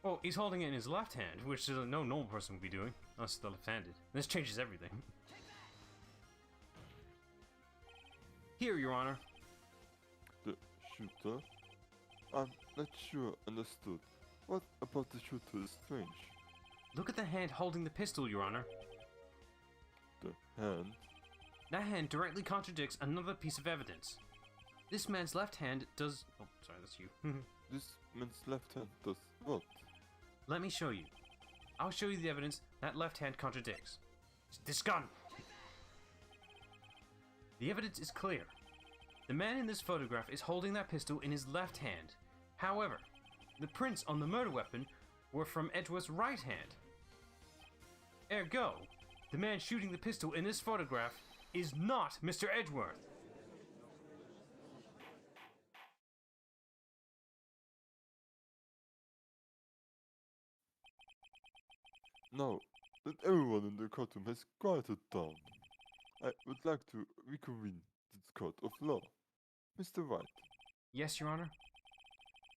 Well, he's holding it in his left hand, which no normal person would be doing, unless they're left-handed. This changes everything. Here, Your Honor. The shooter? I'm not sure understood. What about the shooter is strange? Look at the hand holding the pistol, Your Honor. The hand? That hand directly contradicts another piece of evidence. This man's left hand does... Oh, sorry, that's you. This man's left hand does what? Let me show you. I'll show you the evidence that left hand contradicts. This gun! The evidence is clear. The man in this photograph is holding that pistol in his left hand. However, the prints on the murder weapon were from Edgeworth's right hand. Ergo, the man shooting the pistol in this photograph is not Mr. Edgeworth. Now that everyone in the courtroom has quieted down, I would like to reconvene this court of law. Mr. Wright, Yes, Your Honor?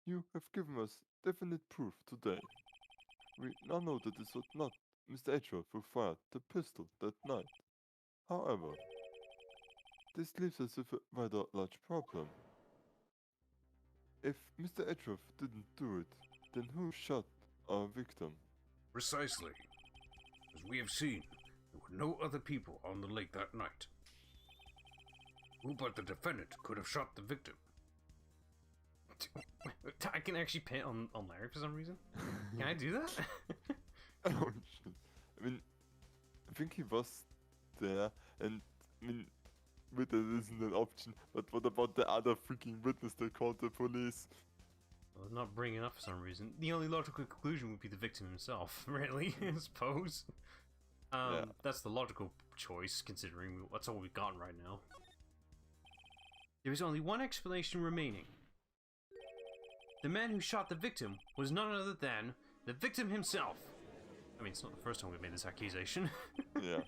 you have given us definite proof today. We now know that it was not Mr. Edgeworth who fired the pistol that night. However, this leaves us with a rather large problem. If Mr. Edgeworth didn't do it, then who shot our victim? Precisely. As we have seen, there were no other people on the lake that night. Who but the defendant could have shot the victim? I can actually pin on Larry for some reason. Can I do that? Oh shit. I mean, I think he was there, and I mean, witness isn't an option, but what about the other freaking witness that called the police? Well, not bringing it up for some reason. The only logical conclusion would be the victim himself, really, I suppose. Yeah. That's the logical choice, considering that's all we've gotten right now. There is only one explanation remaining. The man who shot the victim was none other than the victim himself. I mean, it's not the first time we've made this accusation. Yeah.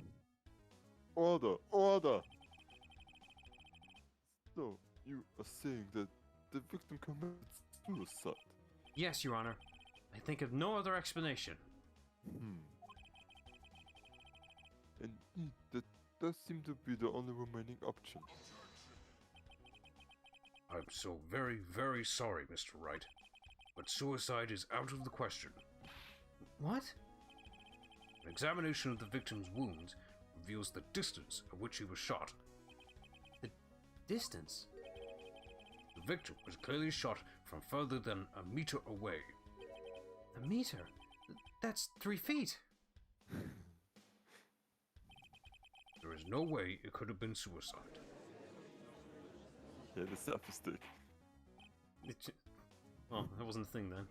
Order! Order! So, you are saying that the victim committed suicide? Yes, Your Honor. I think of no other explanation. Indeed, that does seem to be the only remaining option. I'm so very, very sorry, Mr. Wright, but suicide is out of the question. What? An examination of the victim's wounds reveals the distance at which he was shot. The distance? The victim was clearly shot from further than a meter away. A meter? That's 3 feet. There is no way it could have been suicide. Yeah, the selfie stick. Well, that wasn't a thing then.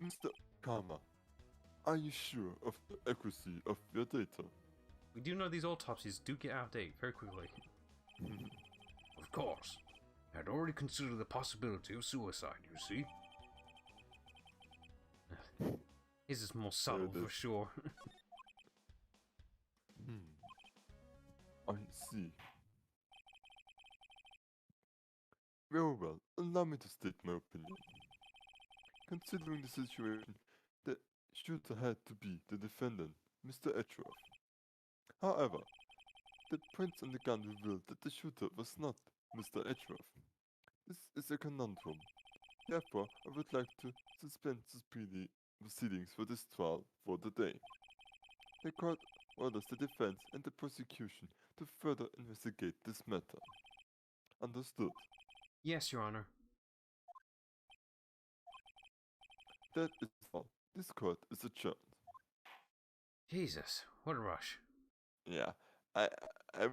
Mr. Karma, are you sure of the accuracy of your data? We do know these autopsies do get out of date very quickly. Of course. I had already considered the possibility of suicide, you see. His is more subtle it for is. sure. I see. Very well, allow me to state my opinion. Considering the situation, the shooter had to be the defendant, Mr. Edgeworth. However, the prints on the gun revealed that the shooter was not Mr. Edgeworth. This is a conundrum. Therefore, I would like to suspend the proceedings for this trial for the day. The court orders the defense and the prosecution to further investigate this matter. Understood. Yes, Your Honor. That is all. This court is adjourned. Jesus, what a rush. Yeah, I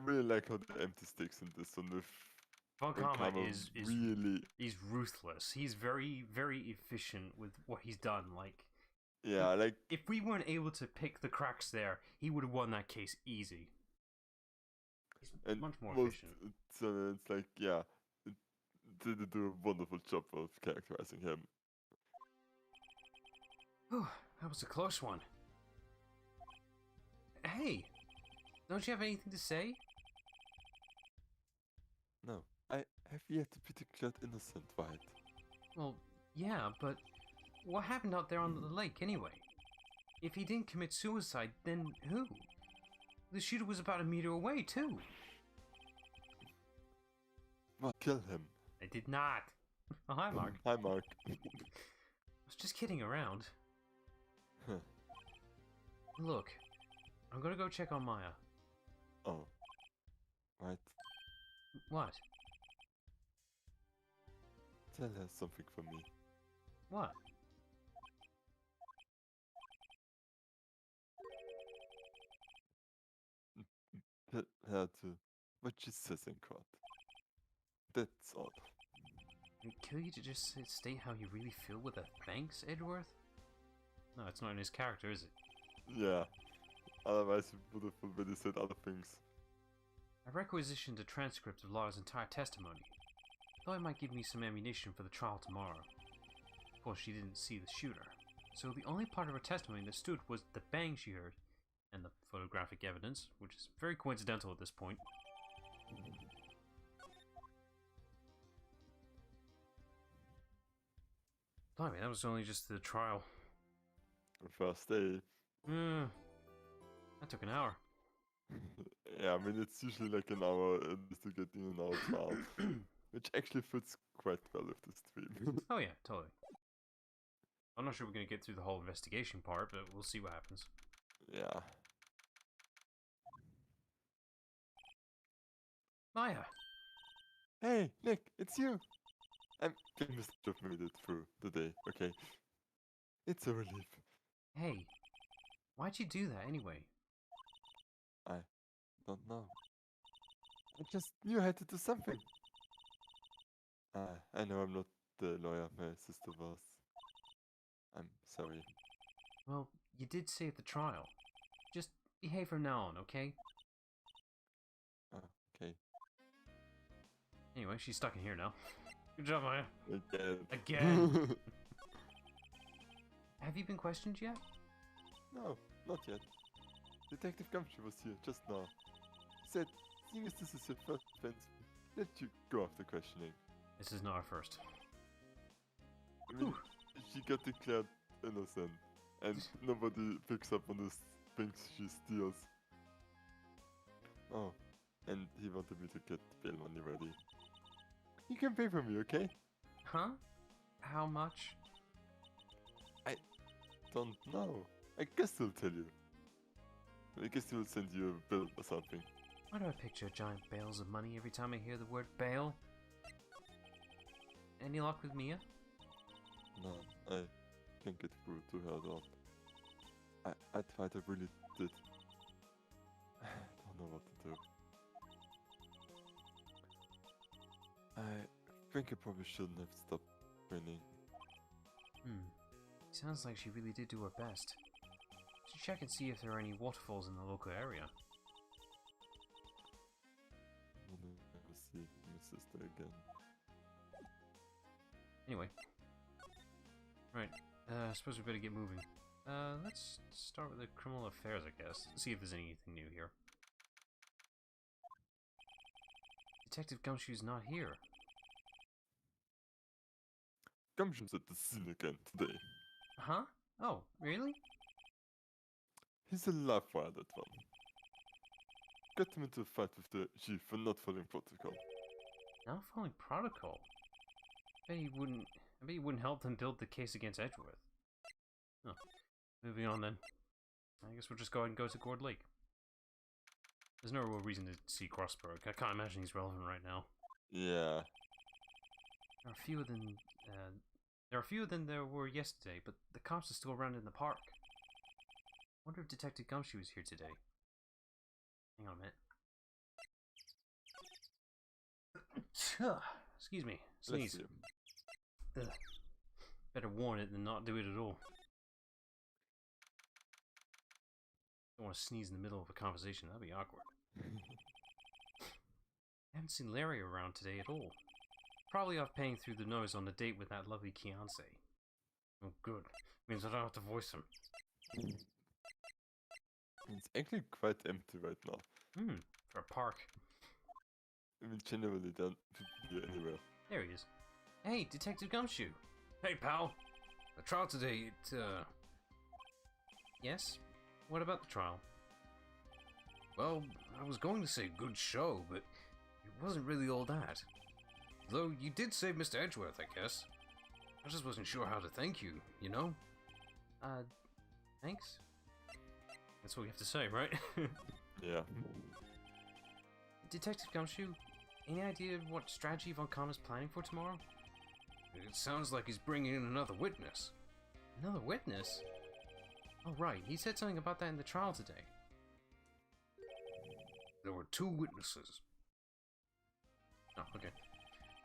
really like how the empty sticks in this one with Von when Karma Karma is really he's ruthless. He's very, very efficient with what he's done. Like, like if we weren't able to pick the cracks there, he would have won that case easy. He's and much more most efficient. it's like they do a wonderful job of characterizing him. Whew, that was a close one. Hey, don't you have anything to say? No, I have yet to be declared innocent, Wright. Well, yeah, but what happened out there on the lake anyway? If he didn't commit suicide, then who? The shooter was about a meter away, too. What? Kill him. I did not. Oh, hi, Mark. Hi, Mark. I was just kidding around. Huh. Look, I'm gonna go check on Maya. Oh. Right. What? Tell her something for me. What? Tell her to what she says in court. That's all. Did it kill you to just state how you really feel with a thanks, Edgeworth? No, it's not in his character, is it? Yeah. Otherwise, he would have already said other things. I requisitioned a transcript of Lara's entire testimony. Thought it might give me some ammunition for the trial tomorrow. Of course, she didn't see the shooter, so the only part of her testimony that stood was the bang she heard, and the photographic evidence, which is very coincidental at this point. Blimey, that was only just the trial. The first day. That took an hour. Yeah, I mean, it's usually like an hour to get in and out trial. Which actually fits quite well with the stream. Oh yeah, totally. I'm not sure we're going to get through the whole investigation part, but we'll see what happens. Yeah. Maya! Hey, Nick, it's you! I'm famous to have made it through the day, okay? It's a relief. Hey, why'd you do that anyway? I don't know. I just knew I had to do something. I know I'm not the lawyer my sister was. I'm sorry. Well, you did say at the trial. Just behave from now on, okay? Okay. Anyway, she's stuck in here now. Good job, Maya. Again. Have you been questioned yet? No, not yet. Detective Gumshoe was here just now. He said, seeing as this is your first offense, let you go after questioning. This is not our first. I mean, she got declared innocent, and nobody picks up on the things she steals. Oh, and he wanted me to get bail money ready. You can pay for me, okay? Huh? How much? Don't know. I guess he'll tell you. I guess he will send you a bill or something. Why do I picture giant bales of money every time I hear the word bail? Any luck with Mia? No, I can't get through to her at all. I tried, I really did. I don't know what to do. I think I probably shouldn't have stopped winning. Sounds like she really did do her best. Should check and see if there are any waterfalls in the local area. I wanna never see my sister again. Anyway. Right, I suppose we better get moving. Let's start with the criminal affairs, I guess. See if there's anything new here. Detective Gumshoe's not here. Gumshoe's at the scene again today. Huh? Oh, really? He's a live wire, that one. Got him into a fight with the chief for not following protocol. Not following protocol? I bet he wouldn't help them build the case against Edgeworth. Oh, moving on then. I guess we'll just go ahead and go to Gourd Lake. There's no real reason to see Crossberg. I can't imagine he's relevant right now. Yeah. There are fewer than there were yesterday, but the cops are still around in the park. Wonder if Detective Gumshoe is here today. Hang on a minute. Excuse me. Sneeze. Ugh. Better warn it than not do it at all. Don't want to sneeze in the middle of a conversation. That'd be awkward. I haven't seen Larry around today at all. Probably off paying through the nose on a date with that lovely Kianse. Oh, good. Means I don't have to voice him. It's actually quite empty right now. For a park. I mean, generally, don't be anywhere. There he is. Hey, Detective Gumshoe. Hey, pal. The trial today, Yes? What about the trial? well, I was going to say good show, but it wasn't really all that. Though you did save Mr. Edgeworth, I guess. I just wasn't sure how to thank you, you know? Thanks? That's what we have to say, right? Yeah. Detective Gumshoe, any idea what strategy Von Kamm is planning for tomorrow? It sounds like he's bringing in another witness. Another witness? Oh, right. He said something about that in the trial today. There were 2 witnesses. Oh, okay.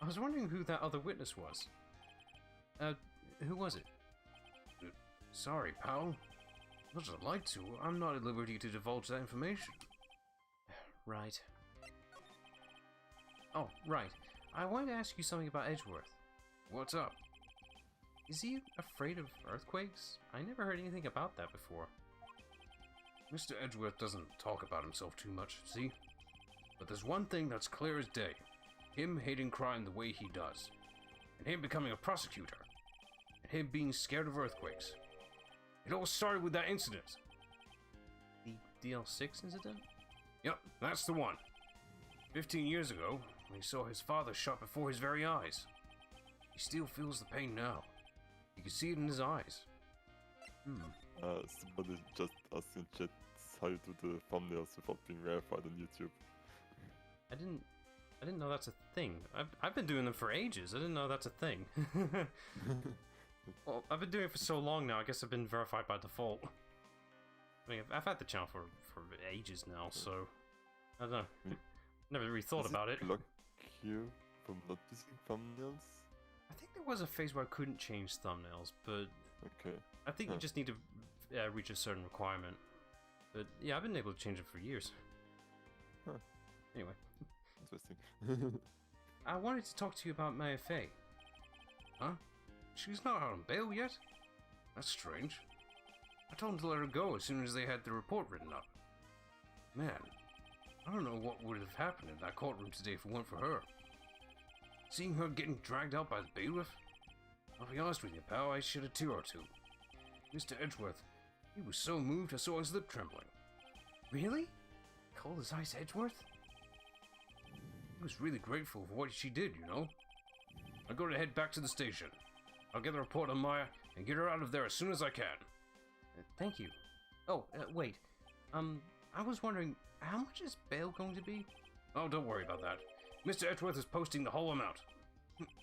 I was wondering who that other witness was. Who was it? Sorry, pal. Much as I'd like to, I'm not at liberty to divulge that information. Right. Oh, right. I wanted to ask you something about Edgeworth. What's up? Is he afraid of earthquakes? I never heard anything about that before. Mr. Edgeworth doesn't talk about himself too much, see? But there's one thing that's clear as day. Him hating crime the way he does. And him becoming a prosecutor. And him being scared of earthquakes. It all started with that incident. The DL6 incident? Yep, that's the one. 15 years ago, when he saw his father shot before his very eyes. He still feels the pain now. You can see it in his eyes. Somebody just asked in chat how you do the thumbnails without being verified on YouTube. I didn't know that's a thing. I've been doing them for ages. I didn't know that's a thing. Well, I've been doing it for so long now. I guess I've been verified by default. I mean, I've had the channel for ages now, so I don't know. Never really thought about it. Block you from not using thumbnails? I think there was a phase where I couldn't change thumbnails, but Okay. I think you just need to reach a certain requirement. But yeah, I've been able to change it for years. Huh. Anyway. Interesting. I wanted to talk to you about Maya Fey. Huh? She's not out on bail yet? That's strange. I told them to let her go as soon as they had the report written up. Man, I don't know what would have happened in that courtroom today if it weren't for her. Seeing her getting dragged out by the bailiff? I'll be honest with you, pal, I shed a tear or two. Mr. Edgeworth, he was so moved I saw his lip trembling. Really? Called his eyes Edgeworth? He was really grateful for what she did, you know. I'm going to head back to the station. I'll get the report on Maya and get her out of there as soon as I can. Thank you. Oh, wait. I was wondering, how much is bail going to be? Oh, don't worry about that. Mr. Edgeworth is posting the whole amount.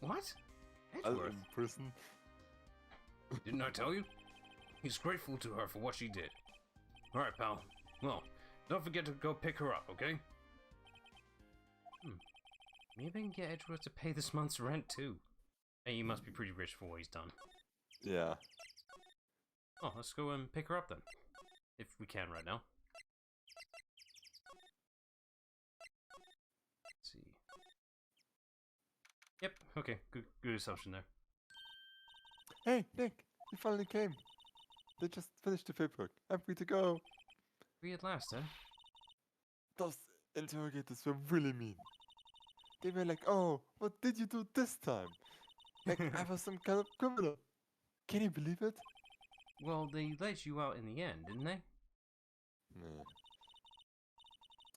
What? I'm Edgeworth? in prison. Didn't I tell you? He's grateful to her for what she did. Alright, pal. Well, don't forget to go pick her up, okay? Maybe I can get Edgeworth to pay this month's rent, too. Hey, you must be pretty rich for what he's done. Yeah. Oh, let's go and pick her up then. If we can right now. Let's see. Yep, okay, good assumption there. Hey, Nick, you finally came. They just finished the paperwork. I'm free to go. Free at last, huh? Those interrogators were really mean. They were like, oh, what did you do this time? Like I was some kind of criminal. Can you believe it? Well, they let you out in the end, didn't they? Nah.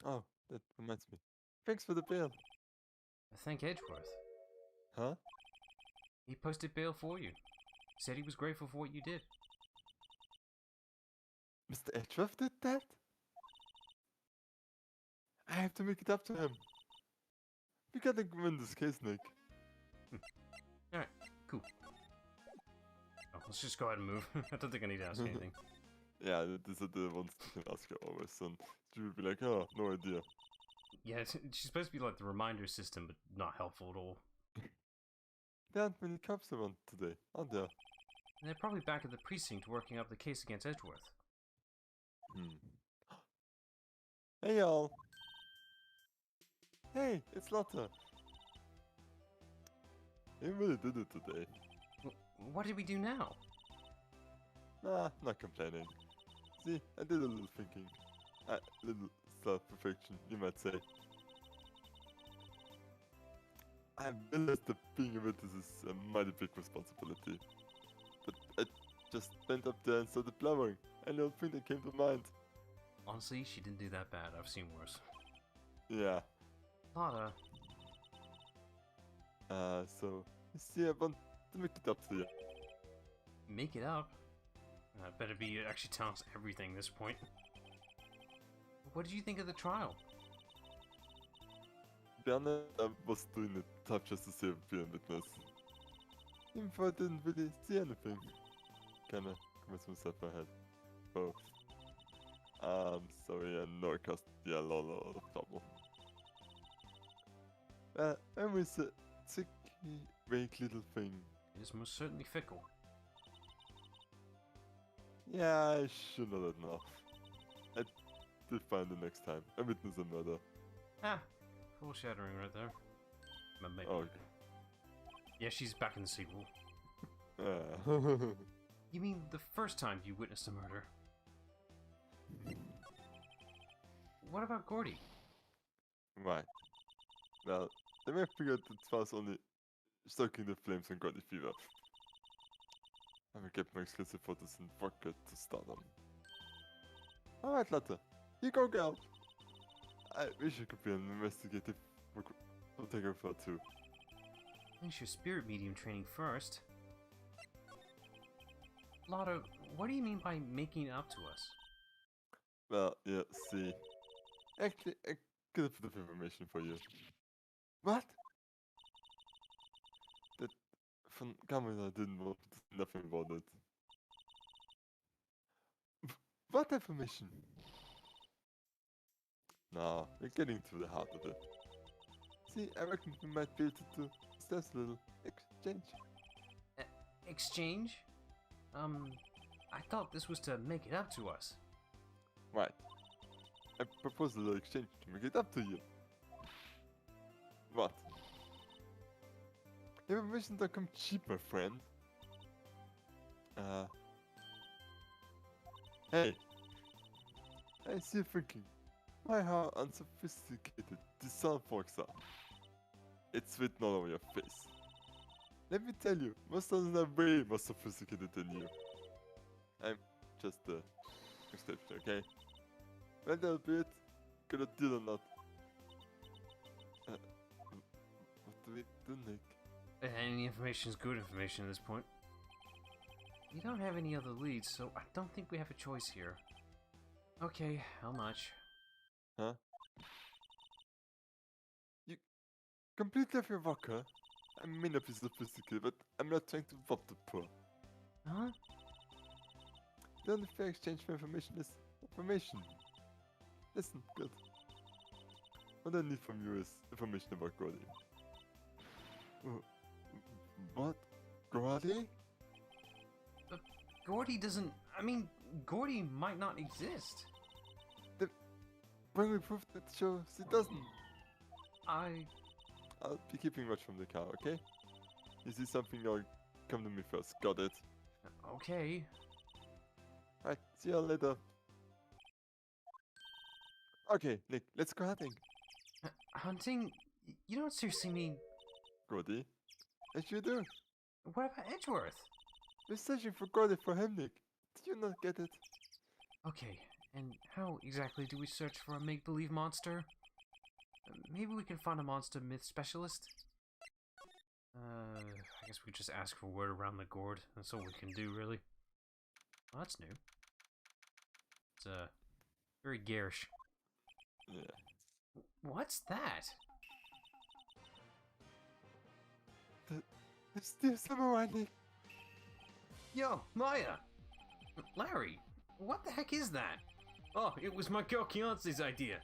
Oh, that reminds me. Thanks for the bail. Thank Edgeworth. Huh? He posted bail for you. Said he was grateful for what you did. Mr. Edgeworth did that? I have to make it up to him. We gotta win this case, Nick. Alright, cool. Oh, let's just go ahead and move. I don't think I need to ask anything. Yeah, these are the ones you can ask her always, and she will be like, oh, no idea. Yeah, she's supposed to be like the reminder system, but not helpful at all. There aren't many cops around today, are there? And they're probably back at the precinct working up the case against Edgeworth. Hey, y'all. Hey, it's Lotta. You really did it today. What did we do now? Nah, not complaining. See, I did a little thinking. A little self-reflection, you might say. I realized that being a witness is a mighty big responsibility. But I just went up there and started blabbering, and the only thing that came to mind. Honestly, she didn't do that bad. I've seen worse. Yeah. Lotta. So, you see, I want to make it up to you. Make it up? Better be actually telling us everything at this point. What did you think of the trial? To be honest, I was doing it tough just to see a witness. Even though I didn't really see anything. Kinda convinced myself I had both. Sorry, I know it caused you a lot of trouble. Memory's a tricky, vague little thing. It is most certainly fickle. Yeah, I should know that now. I did find the next time. I witnessed a murder. Ah, foreshadowing right there. Maybe. Oh, okay. Yeah, she's back in the sequel. Yeah. You mean the first time you witnessed a murder? What about Gordy? Right. Well, they may have figured it was only stoking the flames and got the fever. I will get my exclusive photos and forget to start them. Alright, Lotta. You go, girl. I wish I could be an investigative photographer too. Finish your spirit medium training first. Lotta, what do you mean by making it up to us? Well, yeah, see. Actually, I got a bit of information for you. What? That von Kamera didn't want nothing about it. What information? No, we're getting to the heart of it. See, I reckon we might be able to do just a little exchange. Exchange? I thought this was to make it up to us. Right. I propose a little exchange to make it up to you. What? Information don't come cheap, my friend. Hey. I see you thinking, why how unsophisticated these sound folks are. It's written all over your face. Let me tell you, most of them are way more sophisticated than you. I'm just the exception, okay? Whether be it, gonna deal or not. What do we do, Nick? Any information is good information at this point. We don't have any other leads, so I don't think we have a choice here. Okay, how much? Huh? You completely off your rock, huh? I may not be sophisticated, but I'm not trying to rob the poor. Huh? The only fair exchange for information is information. Listen, good. What I need from you is information about Gordy. What? Gordy? Gordy doesn't... I mean, Gordy might not exist. Bring me proof that shows he doesn't. I'll be keeping watch from the car, okay? You see something, you'll come to me first. Got it? Okay. Right, see you later. Okay, Nick, let's go hunting. Hunting? You don't seriously mean... Gordy? Yes, you do. What about Edgeworth? We're searching for Gordy for him, Nick. Do you not get it? Okay, and how exactly do we search for a make-believe monster? Maybe we can find a monster myth specialist? I guess we just ask for word around the gourd. That's all we can do, really. Well, that's new. It's, very garish. Yeah. What's that? It's still samurai, Nick. Yo, Maya! Larry, what the heck is that? Oh, it was my girl Keonce's idea.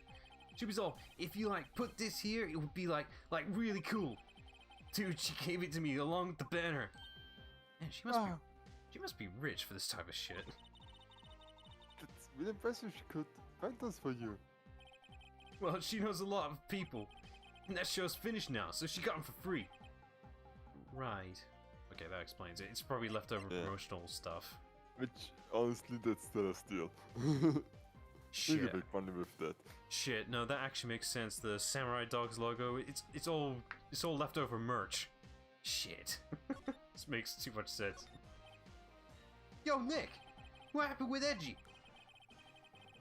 She was all, if you like put this here, it would be like really cool. Dude, she gave it to me along with the banner. Man, she must be rich for this type of shit. It's really impressive she could find those for you. Well, she knows a lot of people. And that show's finished now, so she got them for free. Right. Okay, that explains it. It's probably leftover promotional stuff. Which, honestly, that's still a steal. Shit. You can make money with that. Shit, no, that actually makes sense. The Samurai Dogs logo, it's all leftover merch. Shit. This makes too much sense. Yo, Nick! What happened with Edgy?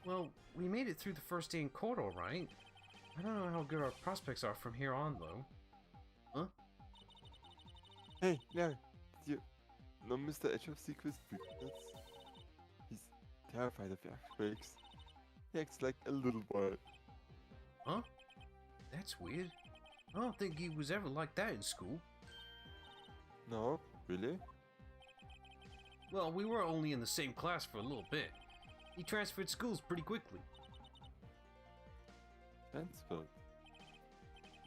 Well, we made it through the first day in court, alright. I don't know how good our prospects are from here on, though. Huh? Hey, Larry, did you know Mr. Edge of Secret's weakness? He's terrified of earthquakes. He acts like a little boy. Huh? That's weird. I don't think he was ever like that in school. No, really? Well, we were only in the same class for a little bit. He transferred schools pretty quickly. Transferred?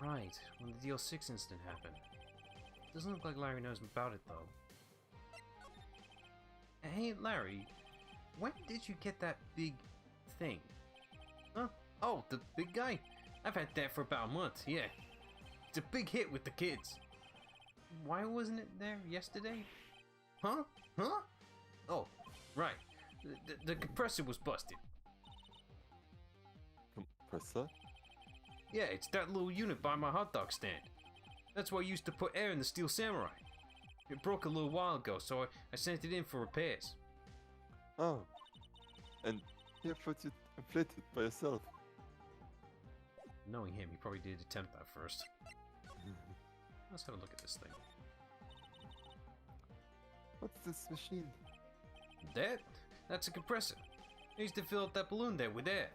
Right, when the DL6 incident happened. Doesn't look like Larry knows about it, though. Hey, Larry, when did you get that big thing? Huh? Oh, the big guy? I've had that for about a month, yeah. It's a big hit with the kids. Why wasn't it there yesterday? Huh? Huh? Oh, right. The compressor was busted. Compressor? Yeah, it's that little unit by my hot dog stand. That's where I used to put air in the Steel Samurai. It broke a little while ago, so I sent it in for repairs. Oh. And you thought you'd inflate it by yourself. Knowing him, he probably did attempt that first. Let's have a look at this thing. What's this machine? That's a compressor. I used to fill up that balloon there with air.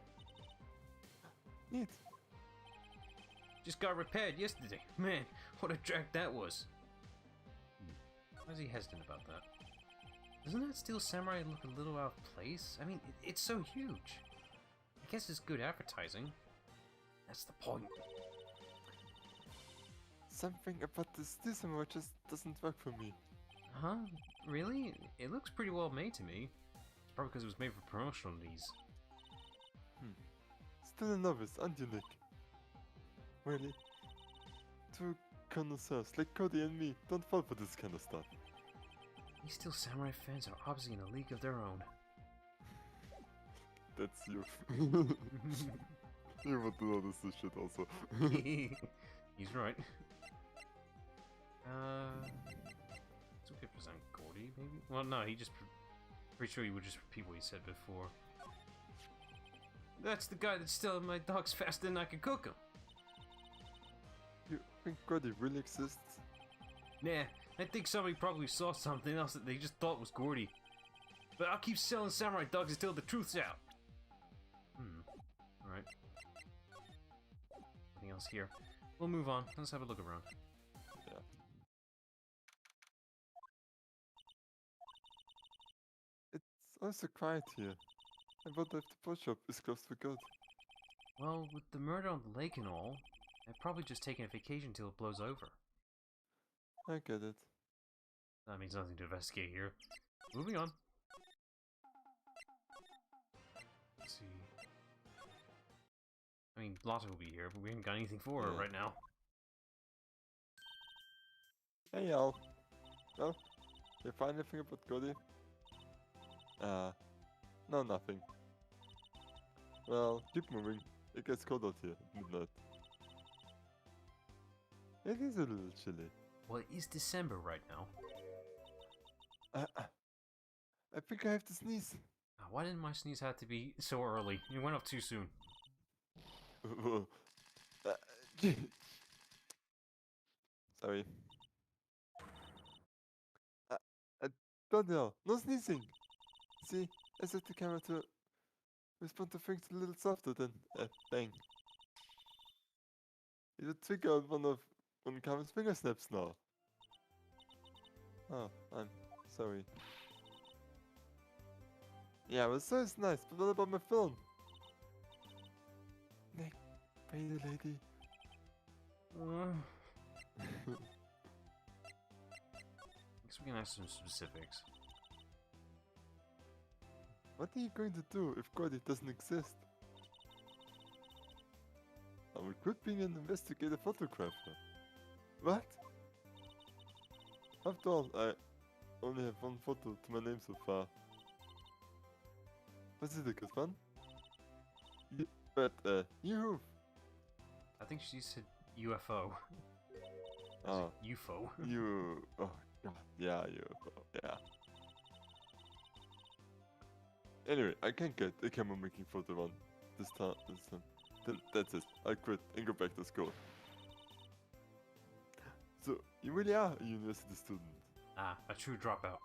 Neat. Just got repaired yesterday. Man, what a drag that was. Why is he hesitant about that? Doesn't that Steel Samurai look a little out of place? I mean, it's so huge. I guess it's good advertising. That's the point. Something about this Samurai just doesn't work for me. Huh? Really? It looks pretty well made to me. It's probably because it was made for promotional needs. Still a novice, aren't you, Nick? Really? To connoisseurs like Cody and me don't fall for this kind of stuff. These Steel Samurai fans are obviously in a league of their own. That's you. You would notice this shit also. He's right. 250% Gordy, maybe? Well, no, he just... Pretty sure he would just repeat what he said before. That's the guy that's stealing my dogs faster than I can cook them. You think Cody really exists? Nah, I think somebody probably saw something else that they just thought was Gordy. But I'll keep selling samurai dogs until the truth's out. Alright. Nothing else here. We'll move on. Let's have a look around. Yeah. It's also quiet here. I wonder if the pawn shop is closed for good. Well, with the murder on the lake and all, I've probably just taken a vacation till it blows over. I get it. That means nothing to investigate here. Moving on. Let's see. I mean, Lotta will be here, but we haven't got anything for her right now. Hey y'all. Well, you find anything about Cody? No, nothing. Well, keep moving. It gets cold out here at midnight. It is a little chilly. Well, it is December right now. I think I have to sneeze. Why didn't my sneeze have to be so early? It went off too soon. Sorry. Don't know. No sneezing. See, I set the camera to respond to things a little softer than bang. It would trigger one Carmen's finger snaps now. Oh, I'm sorry. Yeah, well, so it's nice, but what about my film? Nick, pay the lady. Guess we can ask some specifics. What are you going to do if Cody doesn't exist? I will quit being an investigative photographer. What? After all, I only have one photo to my name so far. Was it a good one? But, you. I think she said UFO. Oh. UFO. You. Oh, God. Yeah, UFO. Yeah. Anyway, I can't get a camera making photo one this time. Then that's it. I quit and go back to school. So, you really are a university student? A true dropout.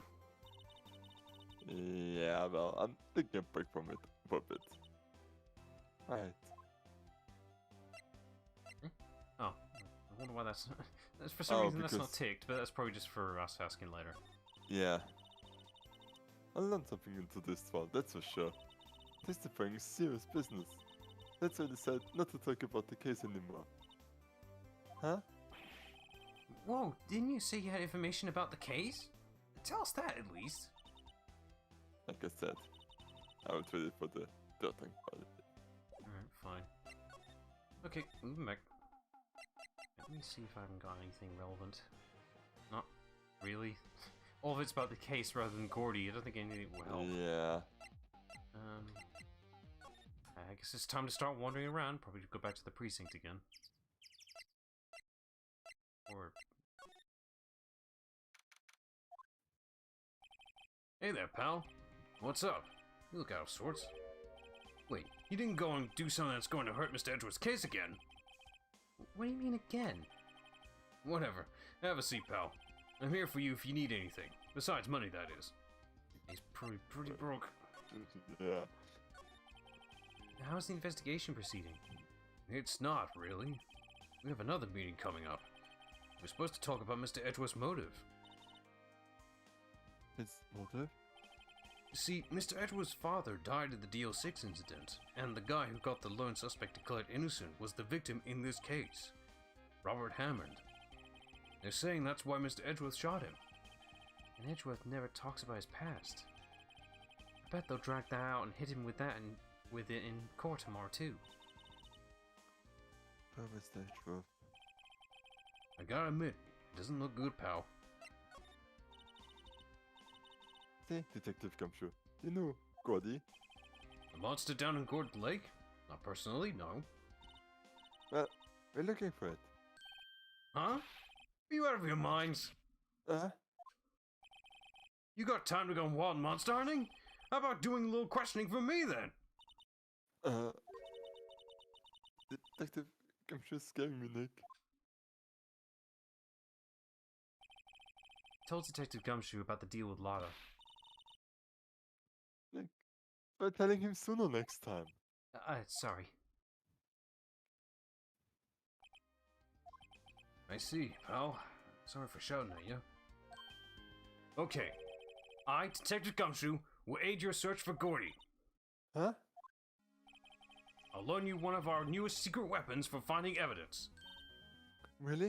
Yeah, well, I'm taking a break from it for a bit. Right. Oh, I wonder why that's... for some reason that's not ticked, but that's probably just for us asking later. Yeah. I learned something into this one, that's for sure. Testifying is serious business. That's why I decided not to talk about the case anymore. Huh? Whoa, didn't you say you had information about the case? Tell us that at least. Like I said, I was ready for the dirt thing part of it. Alright, fine. Okay, moving back. Let me see if I haven't got anything relevant. Not really. All of it's about the case rather than Gordy. I don't think anything will help. Yeah. I guess it's time to start wandering around. Probably go back to the precinct again. Or... Hey there, pal. What's up? You look out of sorts. Wait, you didn't go and do something that's going to hurt Mr. Edgeworth's case again? What do you mean again? Whatever. Have a seat, pal. I'm here for you if you need anything. Besides money, that is. He's pretty broke. Yeah. How's the investigation proceeding? It's not, really. We have another meeting coming up. We're supposed to talk about Mr. Edgeworth's motive. His motive? See, Mr. Edgeworth's father died in the DO6 incident, and the guy who got the lone suspect declared innocent was the victim in this case, Robert Hammond. They're saying that's why Mr. Edgeworth shot him. And Edgeworth never talks about his past. I bet they'll drag that out and hit him with that and with it in court tomorrow too. Where was Edgeworth? I gotta admit, it doesn't look good, pal. Say, Detective Gumshoe, you know Gordy? The monster down in Gordon Lake? Not personally, no. Well, we're looking for it. Huh? Are you out of your minds? You got time to go wild monster hunting? How about doing a little questioning for me then? Detective Gumshoe's scaring me, Nick. Told Detective Gumshoe about the deal with Lada. Nick, by telling him sooner next time. Sorry. I see, pal. Sorry for shouting at you. Okay. I, Detective Gumshoe, will aid your search for Gordy. Huh? I'll loan you one of our newest secret weapons for finding evidence. Really?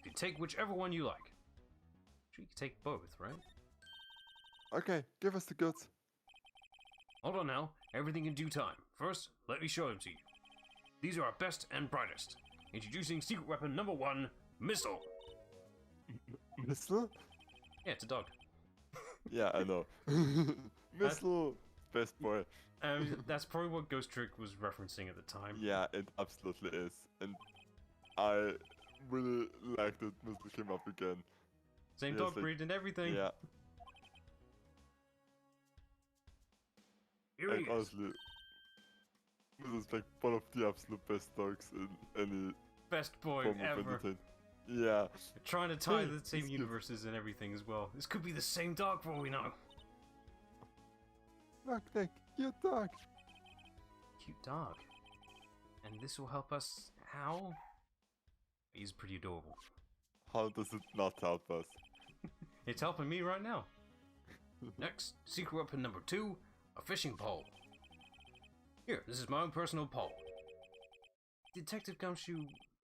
You can take whichever one you like. Sure, you can take both, right? Okay, give us the goods. Hold on now. Everything in due time. First, let me show them to you. These are our best and brightest. Introducing secret weapon number 1, Missile. Missile? Yeah, it's a dog. Yeah, I know. Missile! Best boy. That's probably what Ghost Trick was referencing at the time. Yeah, it absolutely is. And I really like that Missile came up again. Same Yes, dog like- breed and everything. Yeah, Here and he is. honestly, Missile's like one of the absolute best dogs in any Best boy form of ever. entertainment. Yeah. Trying to tie Hey, the same it's universes and everything as well. This could be the same dog for all we know. Look, Nick, cute dog. Cute dog. And this will help us how? He's pretty adorable. How does it not help us? It's helping me right now. Next, secret weapon number 2, a fishing pole. Here, this is my own personal pole. Detective Gumshoe,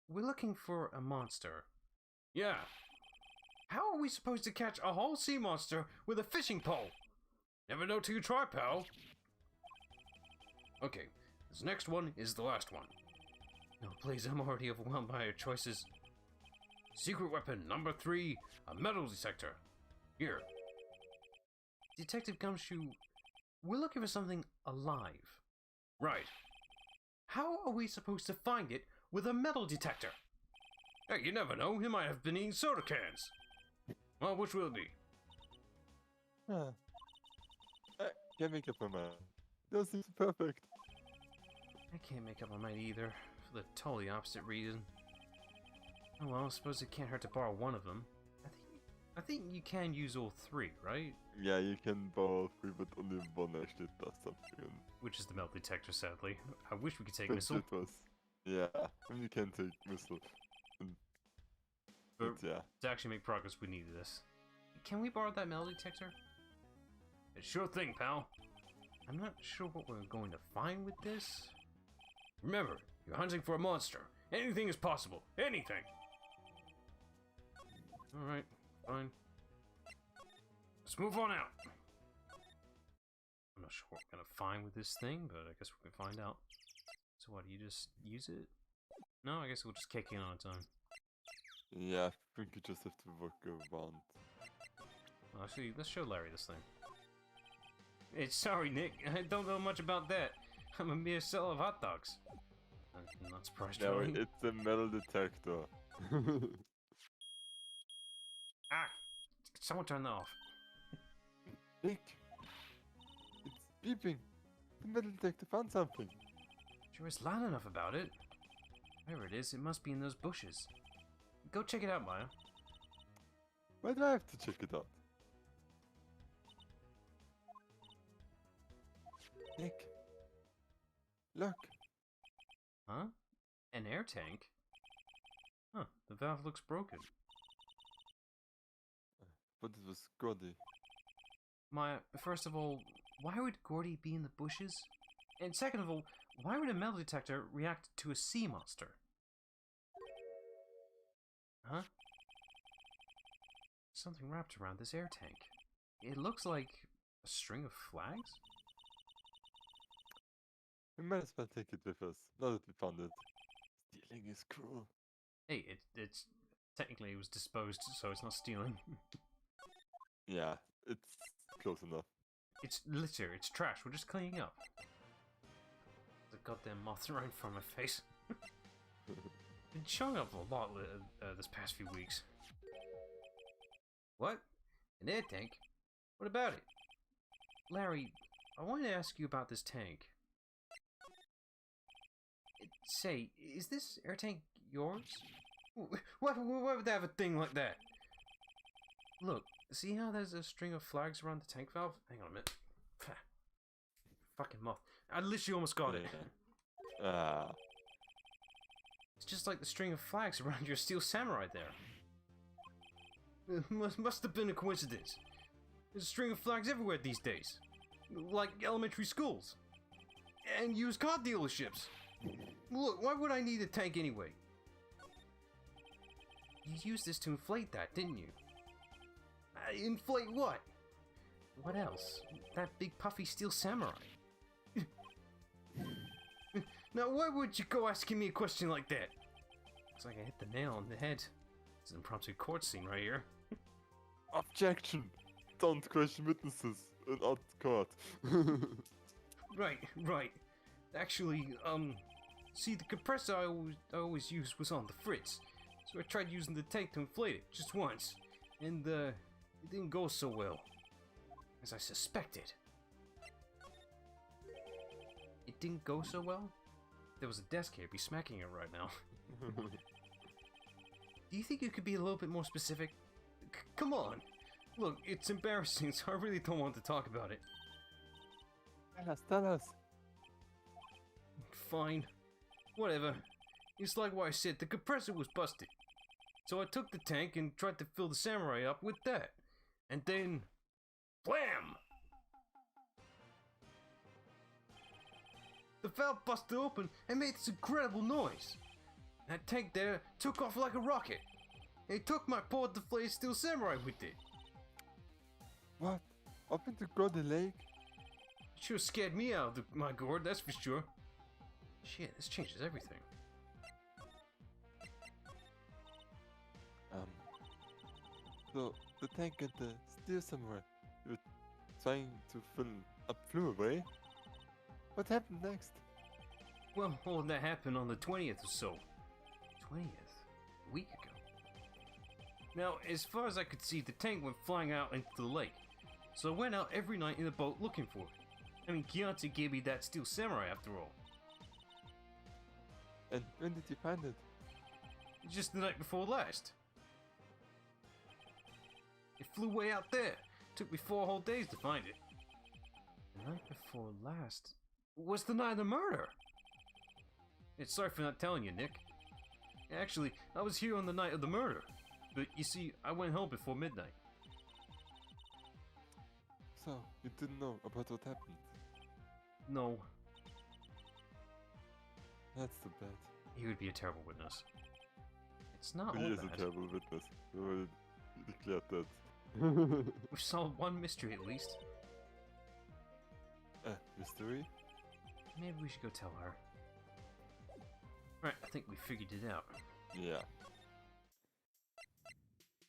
we're looking for a monster. Yeah. How are we supposed to catch a whole sea monster with a fishing pole? Never know till you try, pal. Okay, this next one is the last one. No, please, I'm already overwhelmed by your choices. Secret weapon number 3, a metal detector. Here. Detective Gumshoe, we're looking for something alive. Right. How are we supposed to find it with a metal detector? Hey, you never know, he might have been eating soda cans. Well, which will it be? Huh. I can't make up my mind. Those seems perfect. I can't make up my mind either, for the totally opposite reason. Oh well, I suppose it can't hurt to borrow one of them. I think you can use all 3, right? Yeah, you can borrow 3, but only one actually does something. Which is the metal detector, sadly. I wish we could take And missile, it was. Yeah, and you can take Missile. But yeah. to actually make progress we need this. Can we borrow that metal detector? Sure thing, pal. I'm not sure what we're going to find with this. Remember, you're hunting for a monster. Anything is possible. Anything! Alright, fine. Let's move on out. I'm not sure what we're gonna find with this thing, but I guess we can find out. So what, do you just use it? No, I guess we'll just kick in on its own. Yeah, I think you just have to work around. Well, actually, let's show Larry this thing. Hey, sorry, Nick. I don't know much about that. I'm a mere seller of hot dogs. I'm not surprised, No, really. it's a metal detector. Ah! Someone turn that off. Nick! It's beeping! The metal detector found something! Sure is loud enough about it. Wherever it is, it must be in those bushes. Go check it out, Maya. Why do I have to check it out? Nick! Look! Huh? An air tank? Huh, the valve looks broken. But it was Gordy. Maya, first of all, why would Gordy be in the bushes? And second of all, why would a metal detector react to a sea monster? Huh? Something wrapped around this air tank. It looks like a string of flags? We might as well take it with us, now that we found it. Stealing is cruel. Hey, it's technically it was disposed, so it's not stealing. Yeah, it's close enough. It's litter, it's trash, we're just cleaning up. The goddamn moths right in front of my face. Been showing up a lot this past few weeks. What? An air tank? What about it? Larry, I wanted to ask you about this tank. Say, is this air tank yours? Why would they have a thing like that? Look, see how there's a string of flags around the tank valve? Hang on a minute. Fucking moth. I literally almost got it. Ah. It's just like the string of flags around your steel samurai there. It must have been a coincidence. There's a string of flags everywhere these days. Like elementary schools. And used car dealerships. Look, why would I need a tank anyway? You used this to inflate that, didn't you? Inflate what? What else? That big puffy steel samurai. Now why would you go asking me a question like that? Looks like I hit the nail on the head. It's an impromptu court scene right here. Objection! Don't question witnesses in court. Right. Actually, see, the compressor I always used was on the fritz, so I tried using the tank to inflate it just once, and it didn't go so well, as I suspected. It didn't go so well? If there was a desk here, I'd be smacking it right now. Do you think you could be a little bit more specific? Come on! Look, it's embarrassing, so I really don't want to talk about it. Tell us. Fine. Whatever. It's like what I said, the compressor was busted. So I took the tank and tried to fill the samurai up with that. And then... Blam! The valve busted open and made this incredible noise. That tank there took off like a rocket. It took my poor deflated steel samurai with it. What? Up into Golden Lake? Sure scared me out of my gourd, that's for sure. Shit, this changes everything. So the tank and the steel samurai were trying to fill up flew away? What happened next? Well, all that happened on the 20th or so. 20th? A week ago. Now, as far as I could see, the tank went flying out into the lake. So I went out every night in the boat looking for it. I mean, Chianti gave me that steel samurai after all. And when did you find it? Just the night before last. It flew way out there. Took me 4 whole days to find it. The night before last was the night of the murder. It's sorry for not telling you, Nick. Actually, I was here on the night of the murder. But you see, I went home before midnight. So, you didn't know about what happened? No, That's too bad. he would be a terrible witness. It's not all He is bad. a terrible witness. We already declared that. We've solved one mystery at least. Mystery? Maybe we should go tell her. Right, I think we figured it out. Yeah.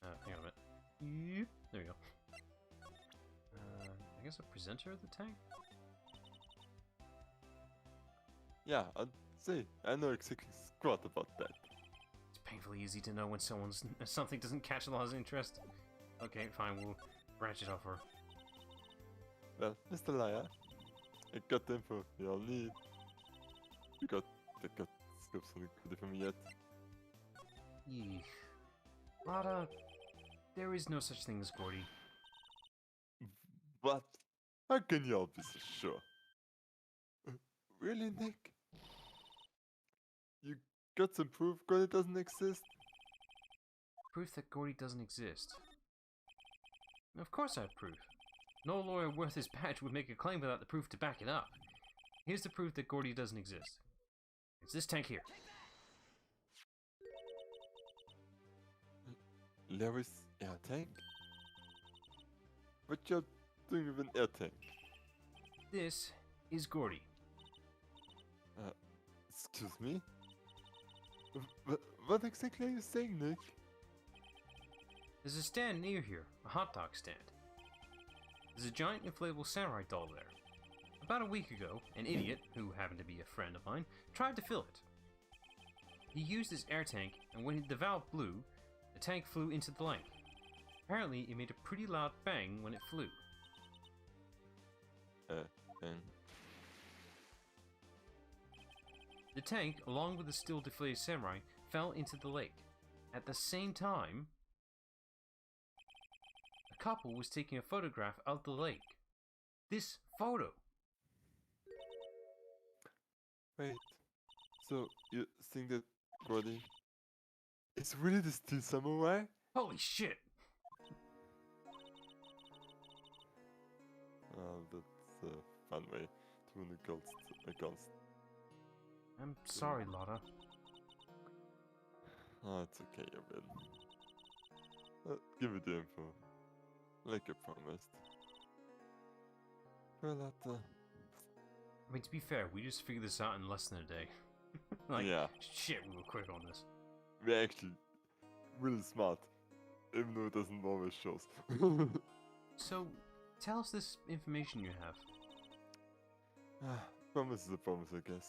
Hang on a minute. Yep, there we go. I guess a presenter of the tank? Yeah, I'd say I know exactly squat about that. It's painfully easy to know when something doesn't catch a lot of interest. Okay, fine, we'll branch it off her. Well, Mr. Liar, I got the info we all need. You got scopes on the from yet? Eek. Rada, there is no such thing as Gordy. What? How can you all be so sure? Really, Nick? You got some proof God doesn't exist? Proof that Gordy doesn't exist. Of course I have proof. No lawyer worth his badge would make a claim without the proof to back it up. Here's the proof that Gordy doesn't exist. It's this tank here. Larry's air tank? What you're doing with an air tank? This is Gordy. Excuse me? What exactly are you saying, Nick? There's a stand near here, a hot dog stand. There's a giant inflatable samurai doll there. About a week ago, an idiot, who happened to be a friend of mine, tried to fill it. He used his air tank, and when the valve blew, the tank flew into the lake. Apparently, it made a pretty loud bang when it flew. And The tank, along with the still deflated samurai, fell into the lake. At the same time, a couple was taking a photograph of the lake. This photo. wait, so you think that Gordy is really the Steel Samurai? Holy shit! That's a fun way to win against. I'm sorry, Lotta. Oh, it's okay, you win. Give me the info, like I promised. Well, I mean, to be fair, we just figured this out in less than a day. yeah, Shit, we were quick on this. we're actually really smart, even though it doesn't always shows. So, tell us this information you have. Promise is a promise, I guess.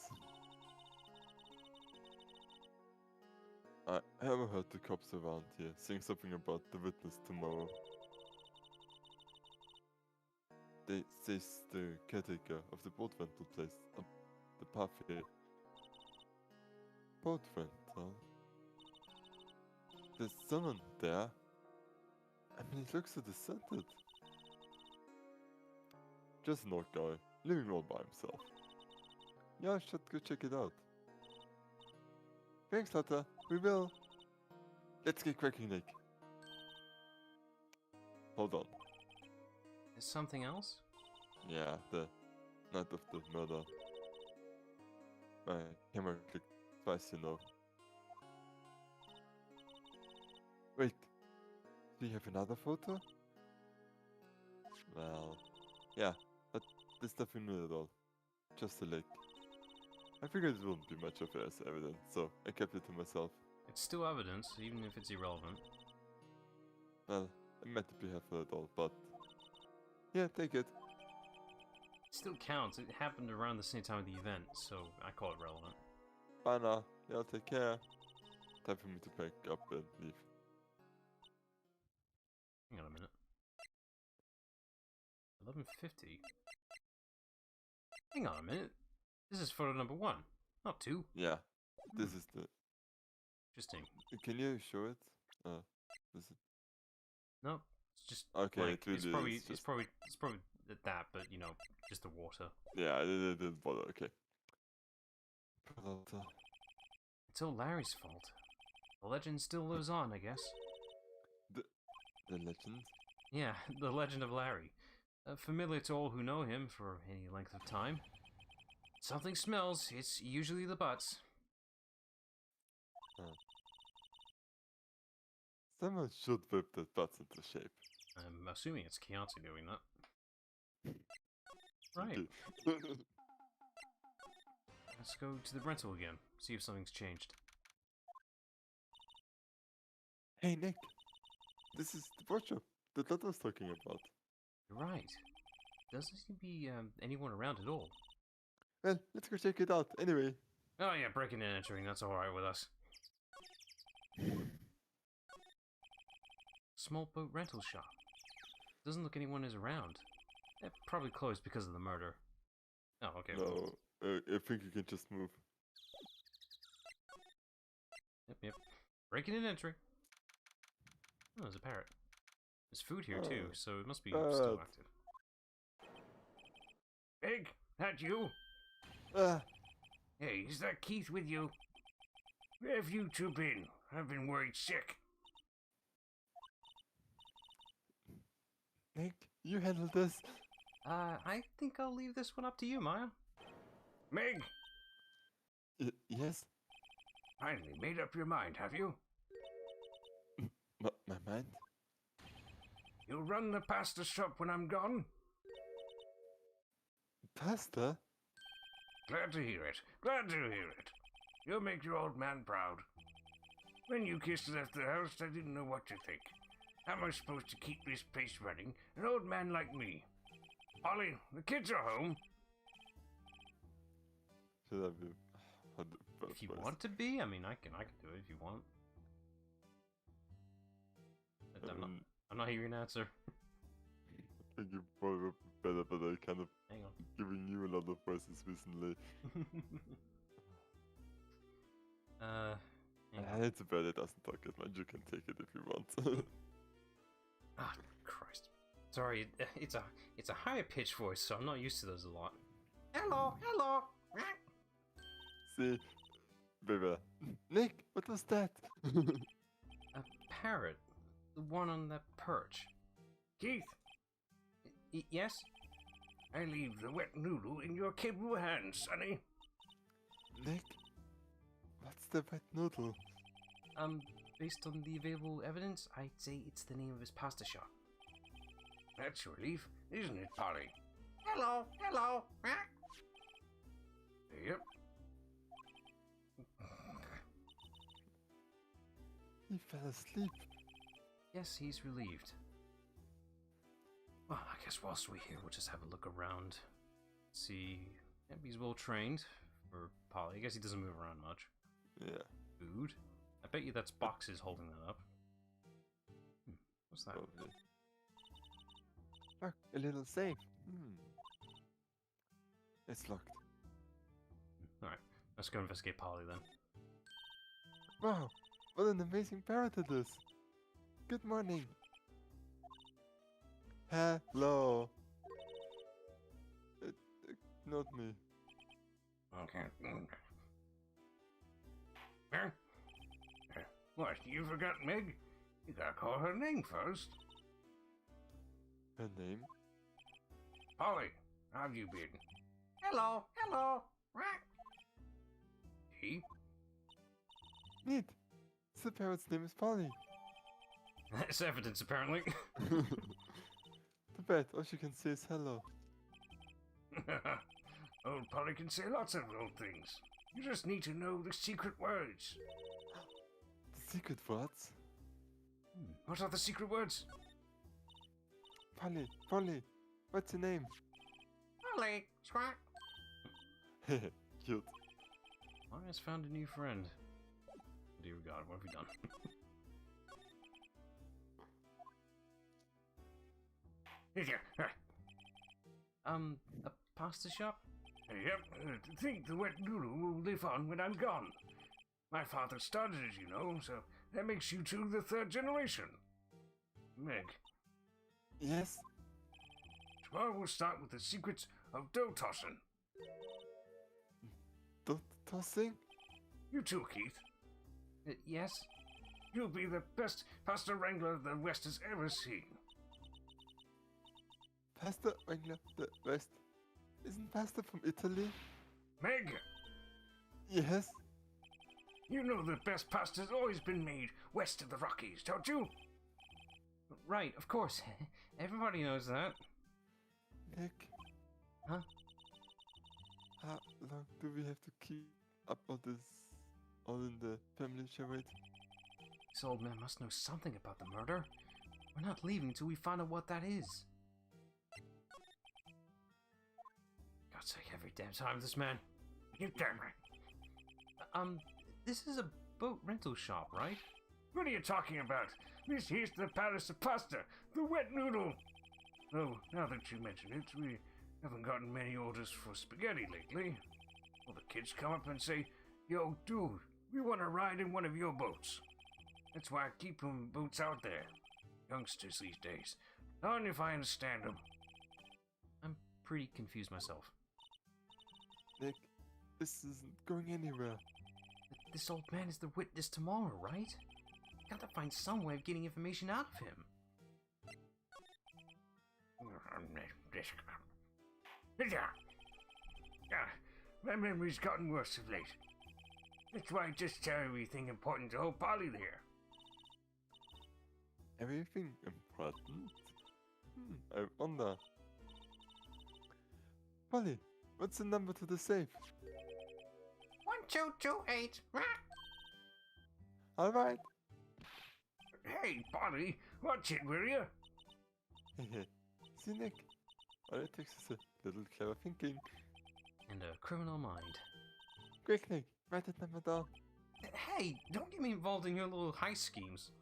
I haven't heard the cops around here saying something about the witness tomorrow. They say the caretaker of the boat rental place up the path here. Boat rental? There's someone there. I mean, it looks so deserted. Just an old guy, living all by himself. Yeah, I should go check it out. Thanks, Lotta. We will. Let's get cracking, Nick. Hold on. Is something else? Yeah, the night of the murder. My camera clicked twice, you know. Wait. Do you have another photo? Well, yeah, but there's nothing new at all. Just a lake. I figured it wouldn't be much of it as evidence, so I kept it to myself. It's still evidence, even if it's irrelevant. Well, I meant to be helpful at all, but... yeah, take it. It still counts. It happened around the same time of the event, so I call it relevant. Bye now. Y'all take care. Time for me to pack up and leave. Hang on a minute. 11:50. Hang on a minute. This is photo number 1, not 2. Yeah, this is the... Interesting. Can you show it? Is it... No, it's just Okay, blank. it really it's probably is just... it's probably that, but you know, just the water. Yeah, I didn't bother, okay. But, It's all Larry's fault. The legend still lives on, I guess. the legend? Yeah, the legend of Larry. Familiar to all who know him for any length of time. Something smells, it's usually the butts. Someone should whip that butts into shape. I'm assuming it's Chianti doing that. Right, Okay. let's go to the rental again, see if something's changed. Hey Nick, this is the workshop that Lotta was talking about. You're right. Doesn't seem to be anyone around at all. Well, let's go check it out anyway. Oh yeah, breaking and entering, that's alright with us. Small boat rental shop. Doesn't look anyone is around. They're probably closed because of the murder. Oh, okay. No, I think you can just move. Yep. Breaking and entering. Oh, there's a parrot. There's food here too, so it must be still active. Egg, that you? Hey, is that Keith with you? Where have you two been? I've been worried sick. Nick, you handle this. I think I'll leave this one up to you, Maya. Meg! Yes? Finally made up your mind, have you? My mind? You'll run the pasta shop when I'm gone? Pasta? Glad to hear it. Glad to hear it. You'll make your old man proud. When you kids left the house, I didn't know what to think. How am I supposed to keep this place running? An old man like me. Polly, the kids are home. Should I be? If you want to be, I mean, I can do it if you want. I'm not hearing an answer. I think you probably would be better, but I kind of Hang on. giving you a lot of voices recently. Hang on. It's bad it doesn't talk as much. You can take it if you want. Ah, Christ. Sorry, it's a higher pitched voice, so I'm not used to those a lot. Hello, hello. See, baby. Nick, what was that? A parrot, the one on that perch. Keith, Yes? I leave the wet noodle in your capable hands, sonny. Nick, what's the wet noodle? Based on the available evidence, I'd say it's the name of his pasta shop. That's a relief, isn't it, Polly? Hello, hello. Yep. He fell asleep. Yes, he's relieved. Well, I guess whilst we're here, we'll just have a look around. See, yep, he's well trained for Polly. I guess he doesn't move around much. Yeah. Food. I bet you that's boxes holding that up. What's that? Probably. Look, a little safe. It's locked. Alright, let's go investigate Polly then. Wow, what an amazing parrot it is. Good morning. Hello. Not me. Okay. Huh? What, you forgot Meg? You gotta call her name first. Her name? Polly, how've you been? Hello, hello. He? Neat. The parrot's name is Polly. That's evidence, apparently. The bet, all she can say is hello. Old Polly can say lots of old things. You just need to know the secret words. The secret words? What are the secret words? Polly, Polly, what's your name? Polly, squawk. Cute. Polly has found a new friend. Dear God, what have we done? Here. A pasta shop? Yep, to think the wet noodle will live on when I'm gone. My father started it, you know, so that makes you two the third generation. Meg, Yes? tomorrow we'll start with the secrets of dough tossing. Tossing? You too, Keith. Yes? You'll be the best pasta wrangler the West has ever seen. Pasta Wrangler, the West. Isn't pasta from Italy? Meg, Yes? you know the best pasta's always been made west of the Rockies, don't you? Right, of course. Everybody knows that. Nick? Huh? How long do we have to keep up all this? All in the family charade? This old man must know something about the murder. We're not leaving until we find out what that is. God's sake, every damn time, this man. You damn right. This is a boat rental shop, right? What are you talking about? This here's the Palace of Pasta, the wet noodle. Oh, now that you mention it, we haven't gotten many orders for spaghetti lately. Well, the kids come up and say, "Yo, dude, we want to ride in one of your boats." That's why I keep them boats out there. Youngsters these days. Darn if I understand them. I'm pretty confused myself. Nick, this isn't going anywhere. This old man is the witness tomorrow, right? Gotta find some way of getting information out of him. My memory's gotten worse of late. That's why I just tell everything important to old Polly there. Everything important? I wonder. Polly, what's the number to the safe? 1228. Alright. Hey, Polly, watch it, will you? See, Nick? All it takes is a little clever thinking. And a criminal mind. Quick, Nick, write that number down. Hey, don't get me involved in your little heist schemes.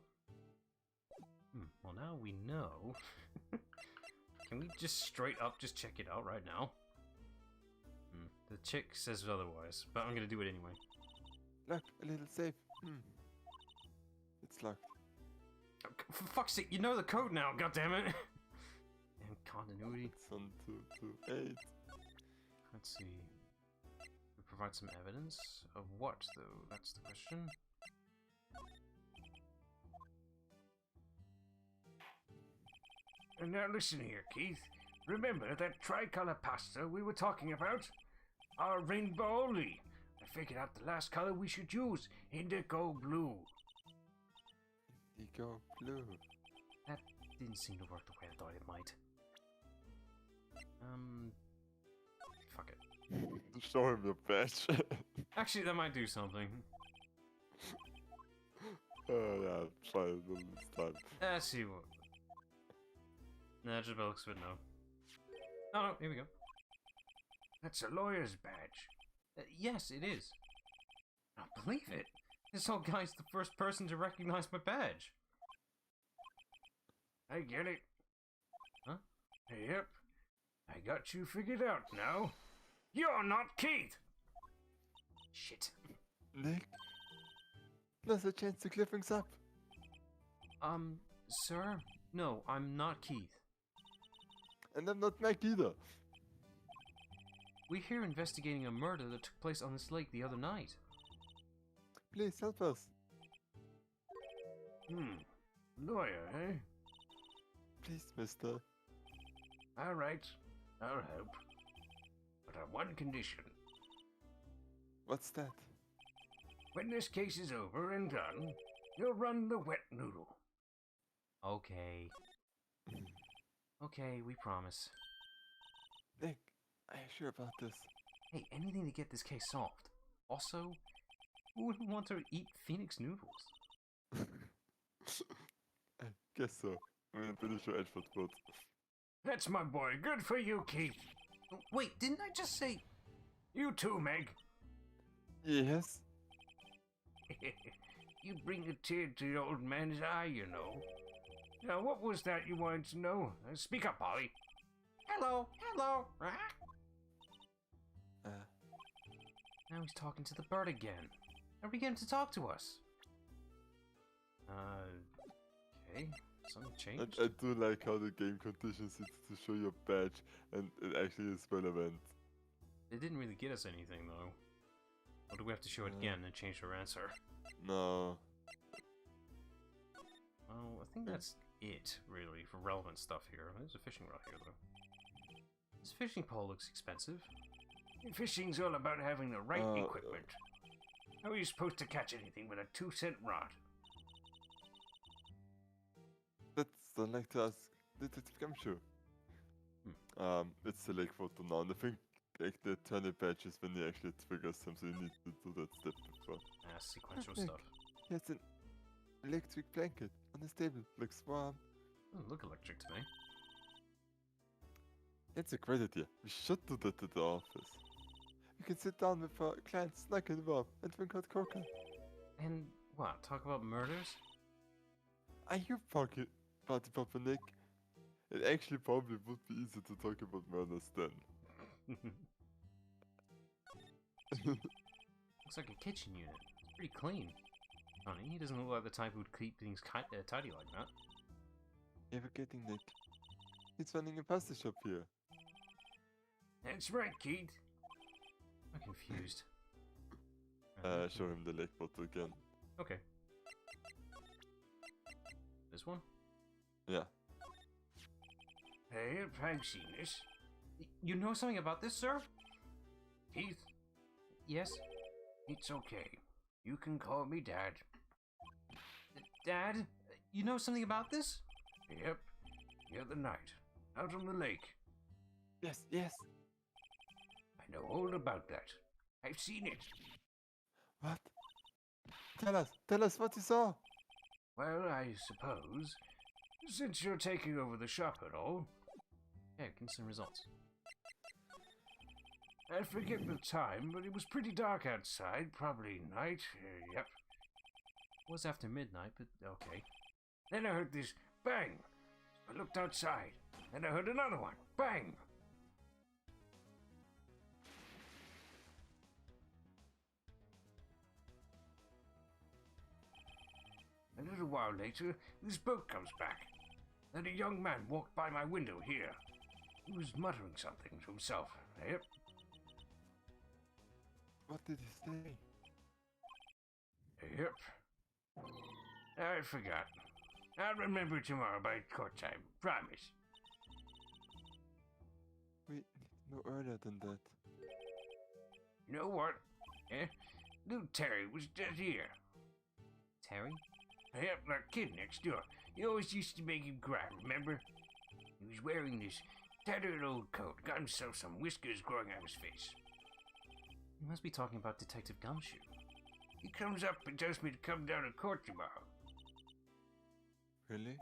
Well, now we know. Can we just straight up just check it out right now? The chick says otherwise, but I'm gonna do it anyway. Look, a little safe. It's locked. For fuck's sake, you know the code now, goddammit! And continuity. It's on 228. Let's see. We provide some evidence of what, though? That's the question. And now listen here, Keith. Remember that tricolor pasta we were talking about? Our rainbow only. I figured out the last color we should use, indigo blue. Indigo blue. That didn't seem to work the way I thought it might. Fuck it. Show him your badge. Actually, that might do something. Yeah, try it this time. Let's see what. Nah, just about looks good now. Oh no, here we go. That's a lawyer's badge. Yes, it is. I don't believe it. This old guy's the first person to recognize my badge. I get it. Huh? Yep. I got you figured out now. You're not Keith! Shit. Nick, there's a chance to clear things up. Sir? No, I'm not Keith. And I'm not Mac either. We're here investigating a murder that took place on this lake the other night. Please help us. Lawyer, eh? Please, mister. Alright, I'll help. But on one condition. What's that? When this case is over and done, you'll run the wet noodle. Okay. Okay, we promise. Nick, are you sure about this? Hey, anything to get this case solved. Also, who wouldn't want to eat Phoenix noodles? I guess so. I'm pretty sure Edward would. That's my boy. Good for you, Keith. Wait, didn't I just say... You too, Meg. Yes? You bring a tear to the old man's eye, you know. Now, what was that you wanted to know? Speak up, Polly. Hello, hello. Now he's talking to the bird again. Are we getting to talk to us? Okay. Something changed? I do like how the game conditions it to show your badge, and it actually is relevant. It didn't really get us anything, though. Or do we have to show it again and change our answer? No. Well, I think that's it, really, for relevant stuff here. There's a fishing rod here, though. This fishing pole looks expensive. Fishing's all about having the right equipment. How are you supposed to catch anything with a 2-cent rod? That's I'd like to ask Detective Gumshoe. It's the lake photo now, and I think like the turnip badge is when you actually trigger something, you need to do that step before. Sequential Nick, stuff. he has an electric blanket on his table. Looks warm. Doesn't look electric to me. It's a great idea. We should do that at the office. We can sit down with our clients, snack and warm, and drink hot cocoa. And what? Talk about murders? Are you party popper, Nick? It actually probably would be easy to talk about murders then. Looks like a kitchen unit. It's pretty clean. Funny, he doesn't look like the type who'd keep things tidy like that. You're forgetting, Nick. He's running a pasta shop here. That's right, Keith. I'm confused. Show him the lake photo again. Okay. This one? Yeah. Hey, I've seen this. You know something about this, sir? Keith, Yes? it's okay. You can call me Dad. Dad? You know something about this? Yep. The other night, out on the lake. Yes, yes. I know all about that. I've seen it. What? Tell us what you saw. Well, I suppose, since you're taking over the shop and all, Okay, constant results. I forget the time, but it was pretty dark outside, probably night. Yep. It was after midnight, but okay. Then I heard this bang. I looked outside. Then I heard another one. Bang! A little while later, this boat comes back. Then a young man walked by my window here. He was muttering something to himself. Yep. What did he say? Yep. I forgot. I'll remember tomorrow by court time. Promise. Wait, no earlier than that. You know what? Little Terry was just here. Terry? Yep, that kid next door. He always used to make him cry, remember? He was wearing this tattered old coat, got himself some whiskers growing out his face. You must be talking about Detective Gumshoe. He comes up and tells me to come down to court tomorrow. Really?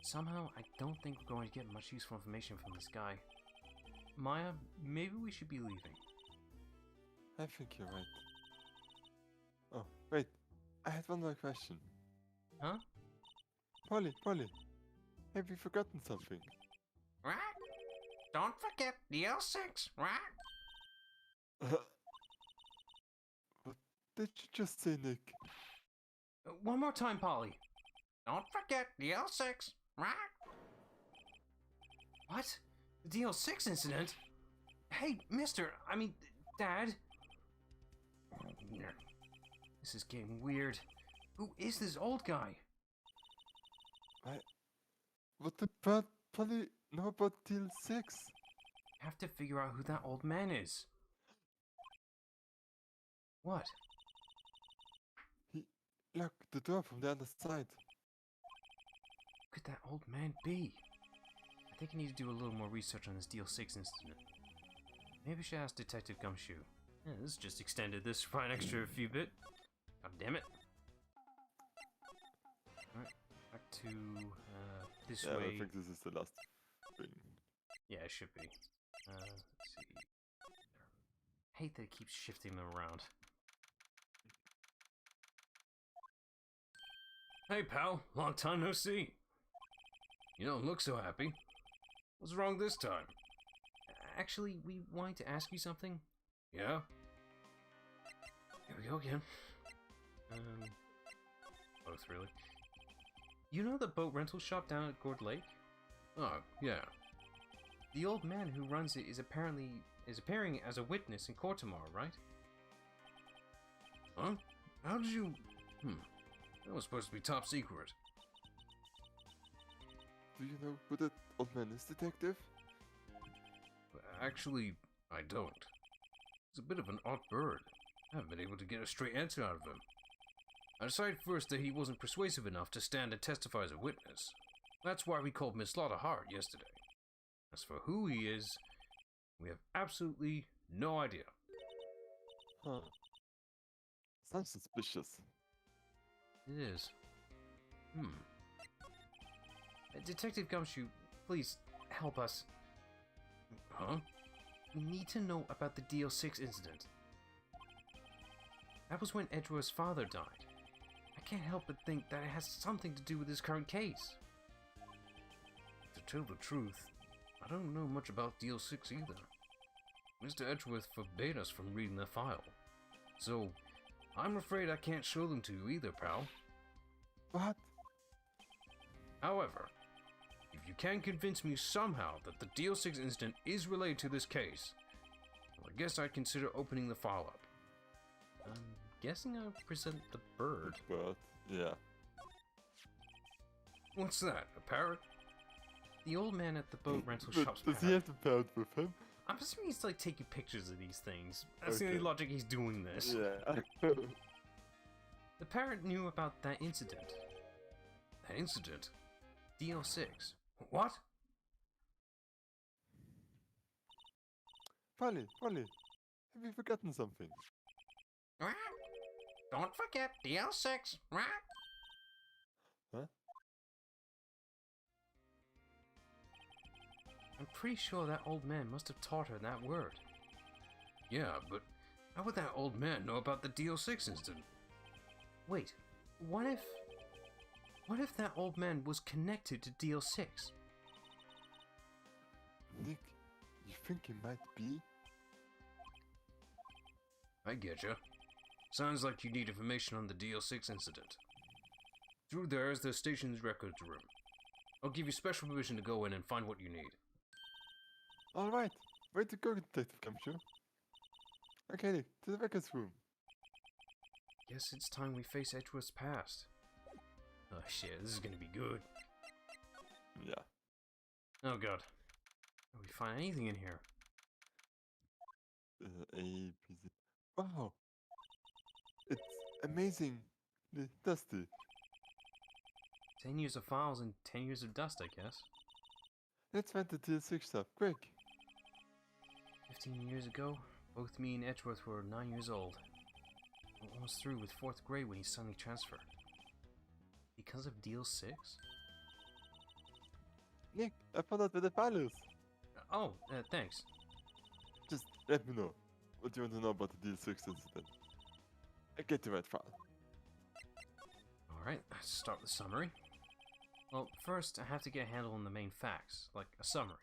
Somehow, I don't think we're going to get much useful information from this guy. Maya, maybe we should be leaving. I think you're right. Oh, wait. I had one more question. Huh? Polly, have you forgotten something? Right? Don't forget the L6, right? What did you just say, Nick? One more time, Polly. Don't forget the L6, right? What? The DL6 incident? Hey, Dad. This is getting weird. Who is this old guy? What about Polly know about Deal 6? I have to figure out who that old man is. What? He locked the door from the other side. Who could that old man be? I think I need to do a little more research on this DL6 incident. Maybe I should ask Detective Gumshoe. Yeah, this just extended this by an extra few bit. God damn it. Alright, back to this Yeah, way. I think this is the last thing. Yeah, it should be. Let's see. I hate that it keeps shifting them around. Hey, pal. Long time no see. You don't look so happy. What's wrong this time? Actually, we wanted to ask you something. Yeah? Here we go again. Both really. You know the boat rental shop down at Gourd Lake? Oh, yeah. The old man who runs it is appearing as a witness in court tomorrow, right? Huh? How did you... That was supposed to be top secret. Do you know who that old man is, Detective? Actually, I don't. He's a bit of an odd bird. I haven't been able to get a straight answer out of him. I decided first that he wasn't persuasive enough to stand and testify as a witness. That's why we called Miss Slaughter hard yesterday. As for who he is, we have absolutely no idea. Huh. Sounds suspicious. It is. Detective Gumshoe, please help us. Huh? We need to know about the DL6 incident. That was when Edgeworth's father died. I can't help but think that it has something to do with this current case. To tell the truth, I don't know much about DL6 either. Mr. Edgeworth forbade us from reading the file. So, I'm afraid I can't show them to you either, pal. What? However, if you can convince me somehow that the DL6 incident is related to this case, well, I guess I'd consider opening the file up. I'm guessing I'll present the bird. But, yeah. What's that, a parrot? The old man at the boat rental But shop's does he parrot. have the parrot with him? I'm assuming he's like taking pictures of these things. That's the Okay. only logic he's doing this. Yeah. The parrot knew about that incident. That incident? DL6. What? Polly, have you forgotten something? Right? Don't forget DL6, right? Huh? I'm pretty sure that old man must have taught her that word. Yeah, but how would that old man know about the DL6 incident? Wait, what if that old man was connected to DL6? Nick, you think he might be? I getcha. Sounds like you need information on the DL6 incident. Through there is the station's records room. I'll give you special permission to go in and find what you need. Alright, way to go, Detective Camshaw. Okay, Nick, to the records room. Guess it's time we face Edgeworth's past. Oh shit, this is gonna be good. Yeah. Oh god. Can we find anything in here? A, B, C. Wow! It's amazingly dusty. 10 years of files and 10 years of dust, I guess. Let's find the DL6 stuff, quick! 15 years ago, both me and Edgeworth were 9 years old. I'm almost through with 4th grade when he suddenly transferred. Because of Deal 6? Nick, I found out where the file is! Oh, thanks. Just let me know what you want to know about the DL6 incident. I get the right file. Alright, let's start the summary. Well, first I have to get a handle on the main facts, like a summary.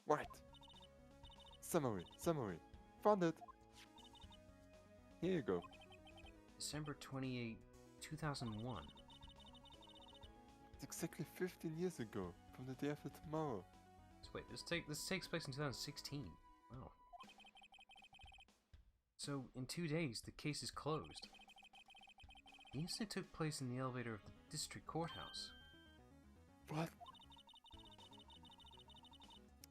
Right. Summary. Found it. Here you go. December 28, 2001. It's exactly 15 years ago, from the day after tomorrow. So wait, this takes place in 2016. Wow. So, in 2 days, the case is closed. The incident took place in the elevator of the district courthouse. What?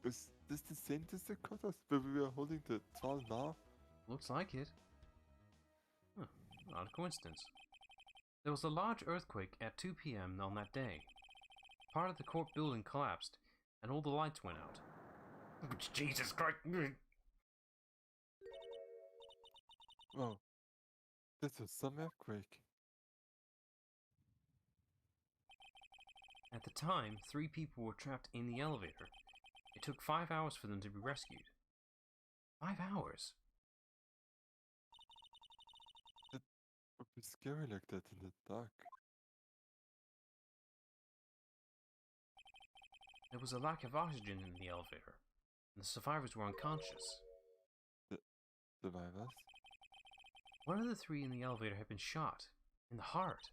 Is this the same district courthouse where we are holding the trial now? Looks like it. Huh, not a coincidence. There was a large earthquake at 2 p.m. on that day. Part of the court building collapsed, and all the lights went out. Jesus Christ! Wow. This was some earthquake. At the time, 3 people were trapped in the elevator. It took 5 hours for them to be rescued. 5 hours? It would be scary like that in the dark. There was a lack of oxygen in the elevator, and the survivors were unconscious. Survivors? One of the 3 in the elevator had been shot, in the heart.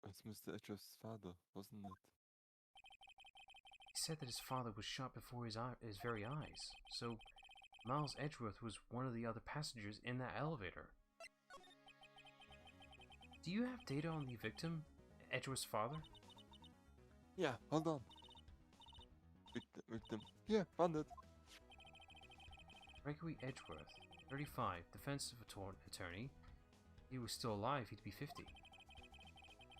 It's Mr. Edgeworth's father, wasn't it? He said that his father was shot before his very eyes, so Miles Edgeworth was one of the other passengers in that elevator. Do you have data on the victim, Edgeworth's father? Yeah, hold on. Victim. Yeah, found it. Gregory Edgeworth, 35, defensive attorney. If he was still alive, he'd be 50.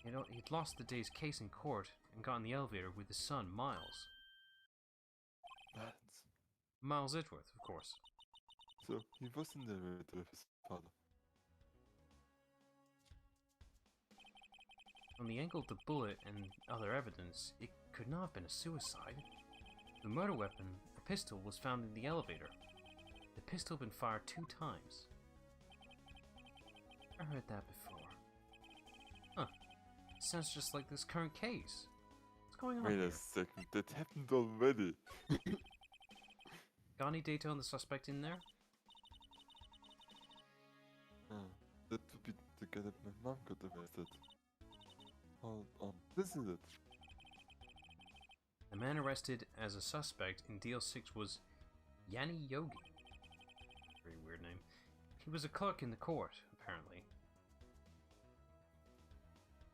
He'd lost the day's case in court and got in the elevator with his son, Miles. That's... Miles Edgeworth, of course. So, he was in the elevator with his father. From the angle of the bullet and other evidence, it could not have been a suicide. The murder weapon, a pistol, was found in the elevator. The pistol had been fired 2 times. I heard that before. Huh. Sounds just like this current case. What's going on Wait here? a second, that happened already. Got any data on the suspect in there? That would be the guy that my mom got arrested. Hold on, this is it. The man arrested as a suspect in Deal 6 was Yanni Yogi. Very weird name. He was a clerk in the court, apparently.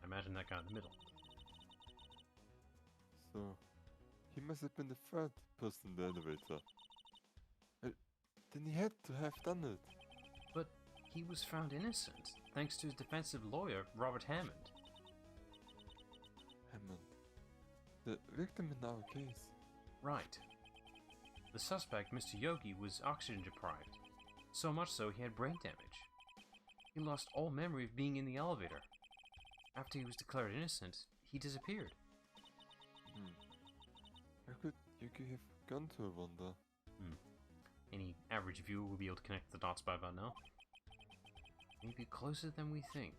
I imagine that guy in the middle. So, he must have been the 3rd person in the elevator. Then he had to have done it. But he was found innocent, thanks to his defensive lawyer, Robert Hammond. Hammond. The victim in our case. Right. The suspect, Mr. Yogi, was oxygen deprived. So much so he had brain damage. He lost all memory of being in the elevator. After he was declared innocent, he disappeared. How could Yuki have gone to, I wonder? Any average viewer will be able to connect the dots by about now. Maybe closer than we think.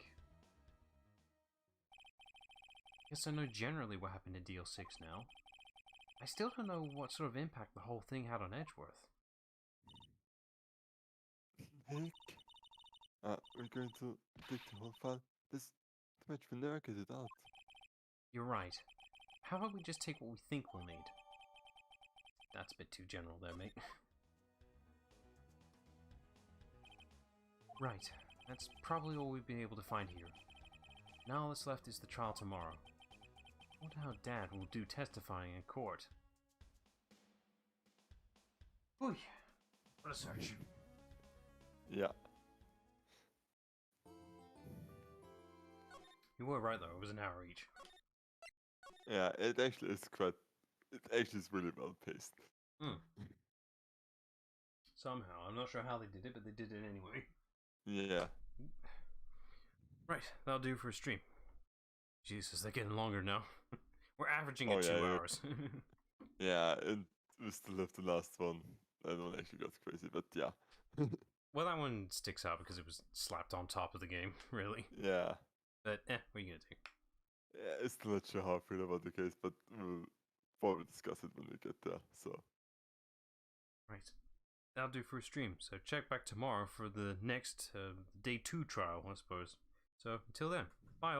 Guess I know generally what happened in DL6 now. I still don't know what sort of impact the whole thing had on Edgeworth. Heck. We're going to dig the whole file. This much will never get it out. You're right. How about we just take what we think we'll need? That's a bit too general there, mate. Right. That's probably all we've been able to find here. Now all that's left is the trial tomorrow. I wonder how Dad will do testifying in court. Ooh, what a search. Yeah. You were right though, it was an hour each. Yeah, it actually is quite... It actually is really well paced. Somehow, I'm not sure how they did it, but they did it anyway. Yeah. Right, that'll do for a stream. Jesus, they're getting longer now. We're averaging Oh, at yeah, 2 yeah. hours. Yeah, and we still have the last one. That one actually got crazy, but yeah. Well, that one sticks out because it was slapped on top of the game, really. Yeah. But, what are you gonna do? Yeah, still not sure how I feel about the case, but we'll probably discuss it when we get there, so. Right. That'll do for a stream, so check back tomorrow for the next day 2 trial, I suppose. So, until then.